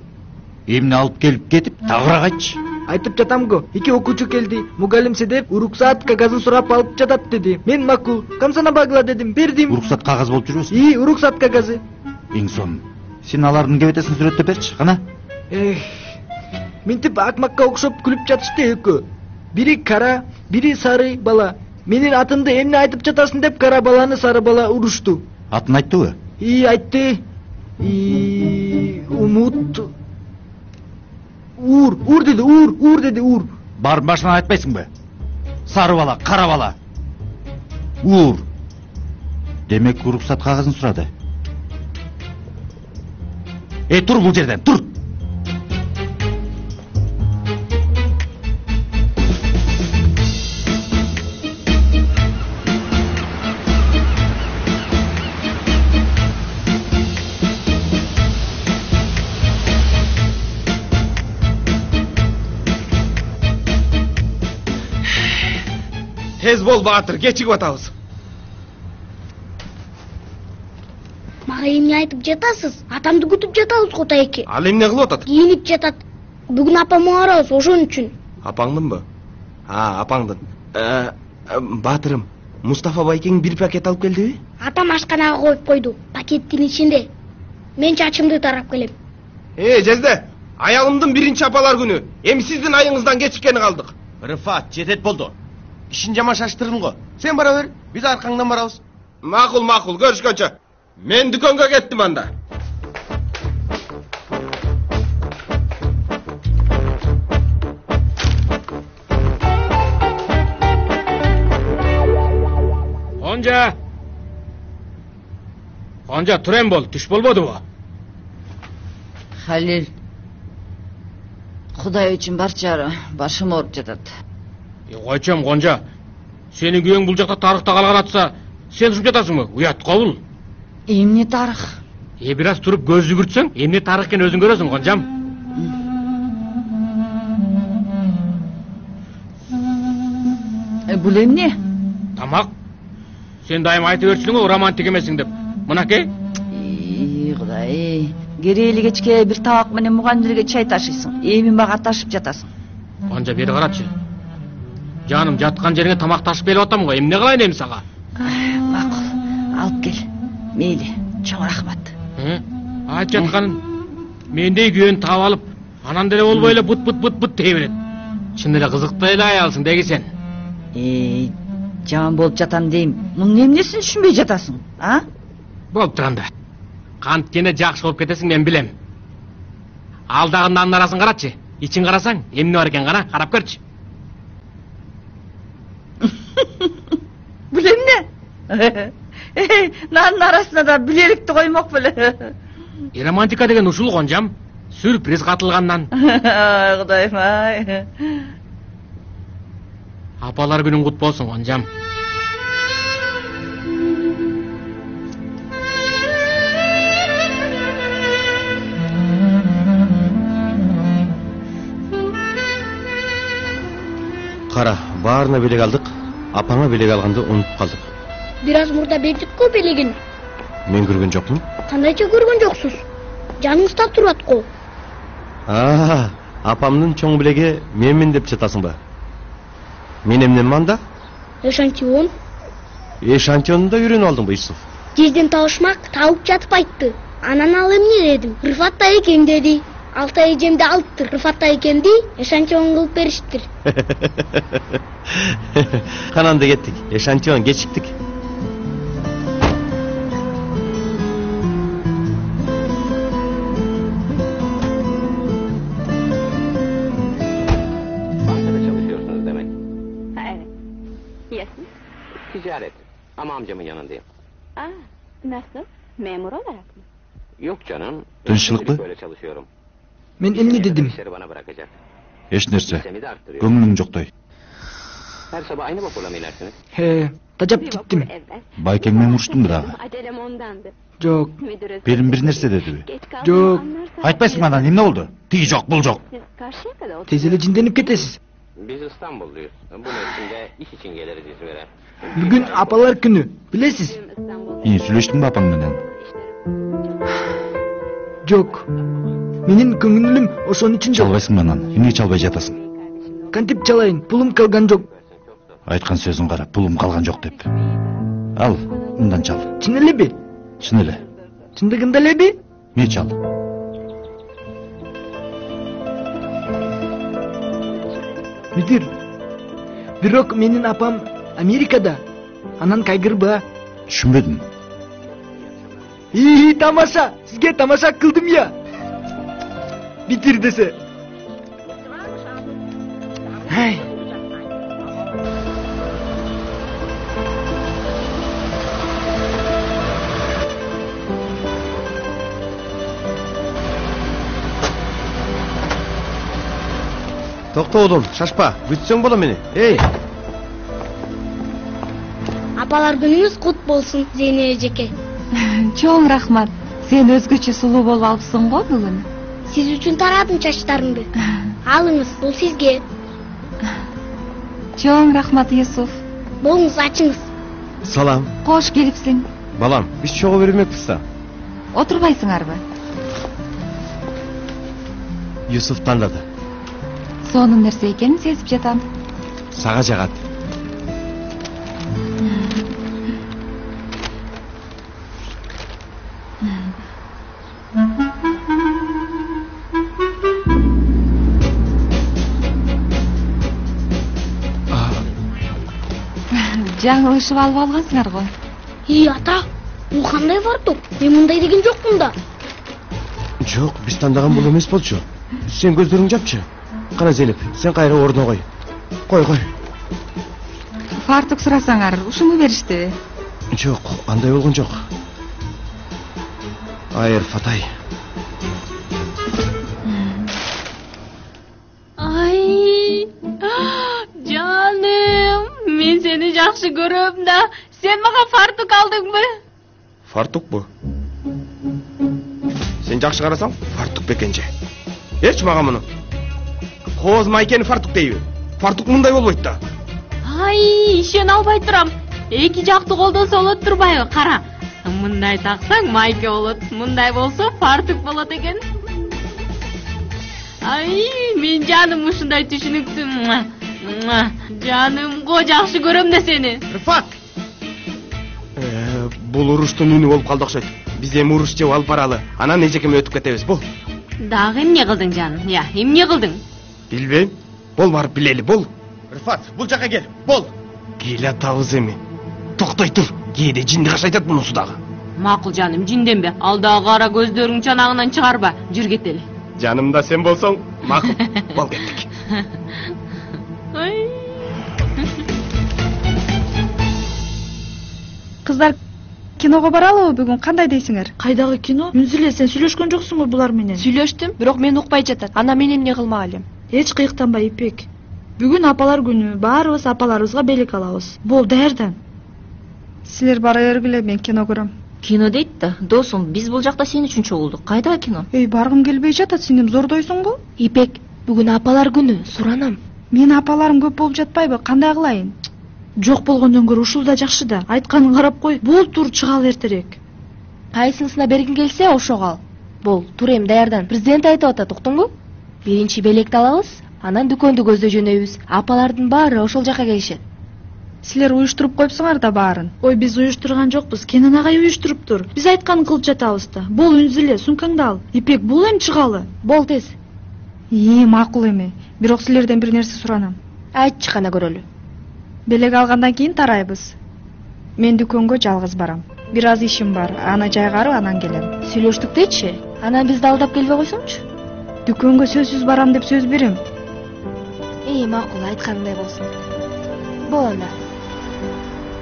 Эмне алып келип кетип, тагыраак айтчы. Айтып жатам го. 2 окуучу келди. Мугалим Седеф уруксат кагазын сурап алып жатат деди. Мен макул, камсанабагыла дедим, бердим. Уруксат кагаз болуп жүрбөсүң? Уруксат кагазы. Эң сон. Сен алардын кебетесин сүрөттөп берчи, кана. Мынтип акмакка окшоп күлүп жатышты экөө. Бири кара, бири сары бала. Менин атымды эмне айтып жатасың деп кара баланы сары бала урушту. Атын айттыбы? Айтты. Умут. Ур деди, ур. Бар башынан айтпайсыңбы? Сары бала, кара бала. Ур. Демек уруксат кагазын сурады. Тур бул жерден, тур. Tez bol Baatır, geçik atабыз. Мага эмне айтып жатасыз? Атамды күтүп жатабыз го тайки. Ал эмне кылып атат? Кийинип жатат. Бүгүн апам аарабыз, ошон үчүн. Апаңдынбы? Апаңдын. Баатырым, Мустафа байкең бир пакет алып келдиби? Атам ашканага коюп койду. Пакеттин ичинде. Мен чачымды тарап келем. Жезде, аялымдын биринчи апалар күнү. Эми сиздин айыңыздан кечиккени калдык. Рыфат, жетет болду. Ишин жаман шаштырдың го. Сен бара бер, биз аркаңдан барабыз. Макул, көрүшкөнчө. Мен дүкөнгө кеттим анда. Онжа. Гонжа турем бол, түш болбодубу? Халил, Кудай үчүн барчары башым ооруп жатат. Койчом Гонжа. Сенин күйөөң бул жакта тарыхта калган атса, сен ушуп жатасыңбы? Уят кабыл. Эмне тарых? Бир аз туруп көз жүгүртсөң, эмне тарых экенин өзүң көрөсүң, Гонжам. Бул эмне? Тамак. Сен дайым айтып берчүсүң го романтик эмесиң деп. Мынакей. Кудай. Керели кечке бир табак менен мугандирге чай ташыйсың. Эми мага ташып жатасың. Гонжа бери карачы. Жаным, жаткан жериңе тамак ташып келип атам го. Эмне кылайын эми сага? Макул. Алып кел. Мейли. Чоң рахмат. Айтып жатканын. Мендей күйөөнү таап алып, анан деле болбой эле бут дей берет. Чын эле кызыктай эле аялсың деги сен. Жаман болуп жатам дейм. Мунун эмнесин түшүнбөй жатасың, а? Болуп турганда. Канткене жакшы болуп кетесиң, мен билем. Алдагы нанын арасын карачы. Ичин карасаң, эмне бар экен гана, карап көрчү. Бул эмне? Нанын арасына да билеликти коймок беле. Романтика деген ушул, Гонжам. Сюрприз катылгандан. Кудайым ай. Апалар күнүң кут болсун, Гонжам. Кара, баарына белек алдык. Апаңа белек алганды унутуп калдык. Бир аз мурда бердик-ку белегин. Мен көргөн жокмун. Кандайча көргөн жоксуз? Жаныңызда турат го. Апамдын чоң билеги менмин деп жатасыңбы? Мен эмнем анда? Эшантион. Эшантионду да үйрөнүп алдыңбы, Исуф? Жерден табышмак табып жатып айтты. Анан ал эмне дедим? Рыфатта экен деди. Алтай эжемди алыптыр, Рыфатта экенди эшантион кылып бериштир. Кананда кеттик. Эшантион кечиктик. Ticaret. Ama amcamın yanındayım. Nasıl? Memur olarak mı? Yok canım. Tinchlikmi? Böyle çalışıyorum. Men emne dedim? İşleri bana bırakacak. Эч нерсе. Hissemi de arttırıyor. Көңүлүң жоктой. Her sabah aynı vapurla mı inersiniz? He, tacap gittim. Байкең менен уруштуңбу дагы? Acelem ondandı. Жок. Берим бир нерсе дедиби? Жок. Айтпайсыңбы анан эмне болду? Тиги жок, бул жок. Siz karşıya kadar oturun. Tez ele cindeniп кетесиz. Biz İstanbulluyuz. Bu mevsimde iş için geliriz İzmir'e. Бүгүн апалар күнү, билесиз? Сүйлөштүңбү апаң менен? Жок. Менин көңүлүм ошон үчүн жок. Чалбайсыңбы анан? Эмне чалбай жатасың? Кантип чалайын? Пулум калган жок. Айткан сөзүң карап, пулум калган жок деп. Ал, мындан чал. Чын элеби? Чын эле. Чындыгында элеби? Не чал? Müdür. Бирок менин апам Америкада. Анан кайгырба. Түшүнбөдүм. Тамаша. Сизге тамаша кылдым я. Битир десе. Токто оğlum, шашпа. Бүтсөң боло мени. Эй! Апалар күнүңүз кут болсун, Зейне эжеке. Чоң рахмат. Сен өзгөчө сулуу болуп алыпсың го бүгүн. Сиз үчүн тарадым чачтарымды. Алыңыз, бул сизге. Чоң рахмат, Юсуф. Болуңуз, ачыңыз. Салам. Кош келипсиң. Балам, биз чогуу бермекпиз да. Отурбайсыңарбы? Юсуф тандады. Сонун нерсе экенин сезип жатам. Сага жагат. Жаңылышып алып алгансыңар го. Ата, бул кандай фартук? Мен мындай деген жокмун да. Жок, биз тандаган бул эмес болчу. Сен көздөрүңдү жапчы. Кана Зелип, сен кайра ордуна кой. Кой. Фартук сурасаңар, ушуну бериштиби? Жок, андай болгон жок. Ай, Рифат ай. Ay, canım, men seni жақсы көрөм да. Sen mага fartuk алдыңбы? Фартук бу. Сен жакшы карасаң, фартук бекенже. Берчи мага муну. Кооз майкени фартук дейби. Фартук мындай болбойт да. Ай, ишен албай турам. Эки жакты колдонсо болот турбайбы? Кара. Мындай таксаң майке болот, мындай болсо фартук болот экен. Ай, мен жаным ушундай түшүнүктү. Жаным, го жакшы көрөм да сени. Рифат! Бул уруштун үнү болуп калды окшойт. Биз эми уруш жеп алып баралы. Анан эжекеме өтүп кетебиз. Бул. Дагы эмне кылдың жаным? Я, эмне кылдың? Билбейм. Бол барып билели, бол. Рифат, бул жака кел. Бол. Келе атабыз эми. Токтой тур. Кээде жинди кашайтат мунусу дагы. Макул жаным, жинденбе. Ал дагы кара көздөрүң чанагынан чыгарба. Жүр кетели. Жанымда сен болсоң, макул. Бол кеттик. Кыздар, киного баралыбы бүгүн? Кандай дейсиңер? Кайдагы кино? Үнзүлө, сен сүйлөшкөн жоксуңбу булар менен? Сүйлөштүм, бирок мен укпай жатат. Ана мен эмне кылмак элем? Эч кыйыктанба, Ипек. Бүгүн апалар күнү, баарыбыз апаларыбызга белек алабыз. Бол, даярдан. Силер бара бергиле, мен кино көрөм. Кино дейт да, досум, биз бул жакта сен үчүн чогулдук. Кайдагы кино? Баргым келбей жатат, сиңдим зордойсуңбу? Ипек, бүгүн апалар күнү, суранам. Мен апаларым көп болуп жатпайбы? Кандай кылайын? Жок болгондон көрө ушул да жакшы да. Айтканын карап кой, бул тур чыгалы эртерээк. Кайсынысына бергиң келсе ошого ал. Бол, тур эми даярдан. Президент айтып атат, уктуңбу? Биринчи белекти алабыз, анан дүкөндү көздөй жөнөйбүз. Апалардын баары ошол жака келишет. Силер уюштуруп коюпсуңар да баарын. Ой, биз уюштурган жокпуз. Кенен агай уюштуруптур. Биз айтканын кылып жатабыз да. Бол, Үнзүлө, сумкаңды ал. Ипек, бул эми чыгалы. Бол, тез. Макул эми. Бирок силерден бир нерсе суранам. Айтчы, кана көрөлү. Белек алгандан кийин тарайбыз. Мен дүкөнгө жалгыз барам. Бир аз ишим бар. Аны жайгарып, анан келем. Сүйлөштүк дейчи. Анан бизди алдап келбей койсоңчу. Дүкөнгө сөзсүз барам деп сөз берем. Макул, айтканыңдай болсун. Бол анда.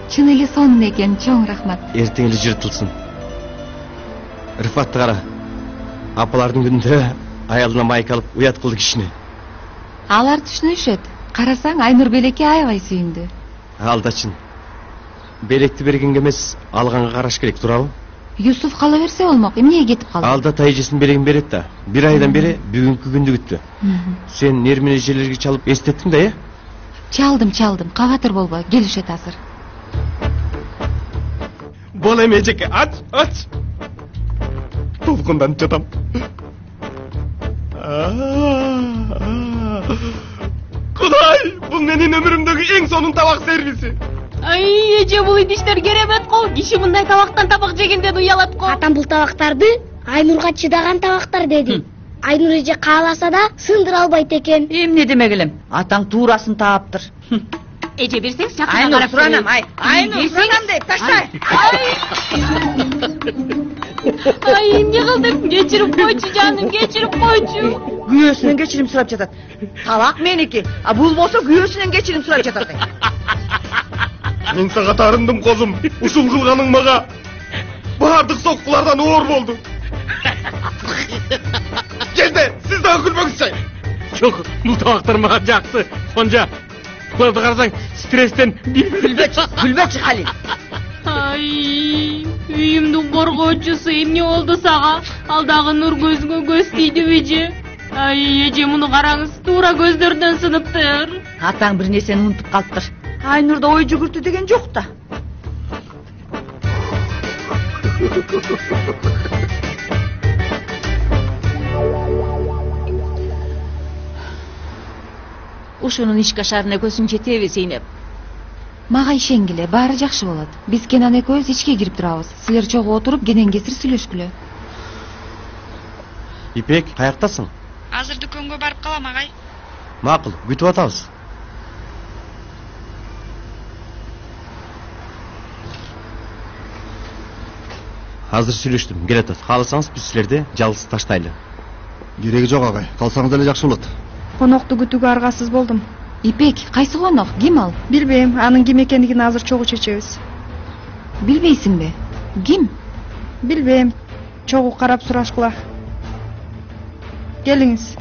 Чын эле сонун экен, чоң рахмат. Эртең эле жыртылсын. Рифатты кара. Апалардын күнүндө аялына майка алып уят кылды кишини. Алар түшүнүшөт. Карасаң, Айнур белекке аябай сүйүндү. Алдачын. Белекти бергенге эмес, алганга караш керек, туурабы? Юсуф кала берсе болмок, эмнеге кетип калды? Алда тайжесин белегин берет да. Бир айдан бери бүгүнкү күндү күттү. Сен нермин эжелерге чалып эстеттиң да, э? Чалдым, кабатыр болбой, келишет азыр. Бол эми эжеке, ач. Толкунданып жатам. Кудай, бул менин өмүрүмдөгү эң сонун табак сервиси. Ай, эже, бул идиштер керемет го. Киши мындай табактан табак жегенден уялат го. Атам бул табактарды Айнурга чыдаган табактар деди. Айнур эже кааласа да сындыра албайт экен. Эмне демек элем? Атаң туурасын тааптыр. Эже, берсеңиз жакына Айнур, карап суранам, Айнур, суранам дейт, таштай. Ай, эмне кылдым? Кечирип койчу жаным, кечирип койчу. Күйөөсүнөн кечирим сурап жатат. Табак меники, а бул болсо күйөөсүнөн кечирим сурап жатат. Мен сага тарындым, козум. Ушул кылганың мага баардык соккулардан оор болду. Келди, сиз дагы күлмөңүзчү. Жок, бул табактар мага жакты. Сонжа, буларды карасаң, стресстен күлбөчү Халил. Ай, үйүмдүн коргоочусу эмне болду сага? Ал дагы нур көзүңө көз тийдиби же? Ай, эже, муну караңыз, туура көздөрдөн сыныптыр. Атаң бир нерсени унутуп калыптыр. Айнурда ой жүгүртүү деген жок да. Ушунун иш кашарына көзүң жетеби, Сейнеп? Мага ишенгиле, баары жакшы болот. Биз Кенан экөөбүз ичке кирип турабыз. Силер чогуу отуруп, кенен кесир сүйлөшкүлө. Ипек, каяктасың? Азыр дүкөнгө барып калам, агай. Макул, күтүп атабыз. Азыр сүйлөштүм, келатат. Кааласаңыз биз силерди жалгыз таштайлы. Кереги жок, агай. Калсаңыз эле жакшы болот. Конокту күтүүгө аргасыз болдум. Ипек, кайсы конок? Ким ал? Билбейм, анын ким экендигин азыр чогуу чечебиз. Билбейсиңби? Ким? Билбейм. чогуу карап сурашкыла. Келиңиз.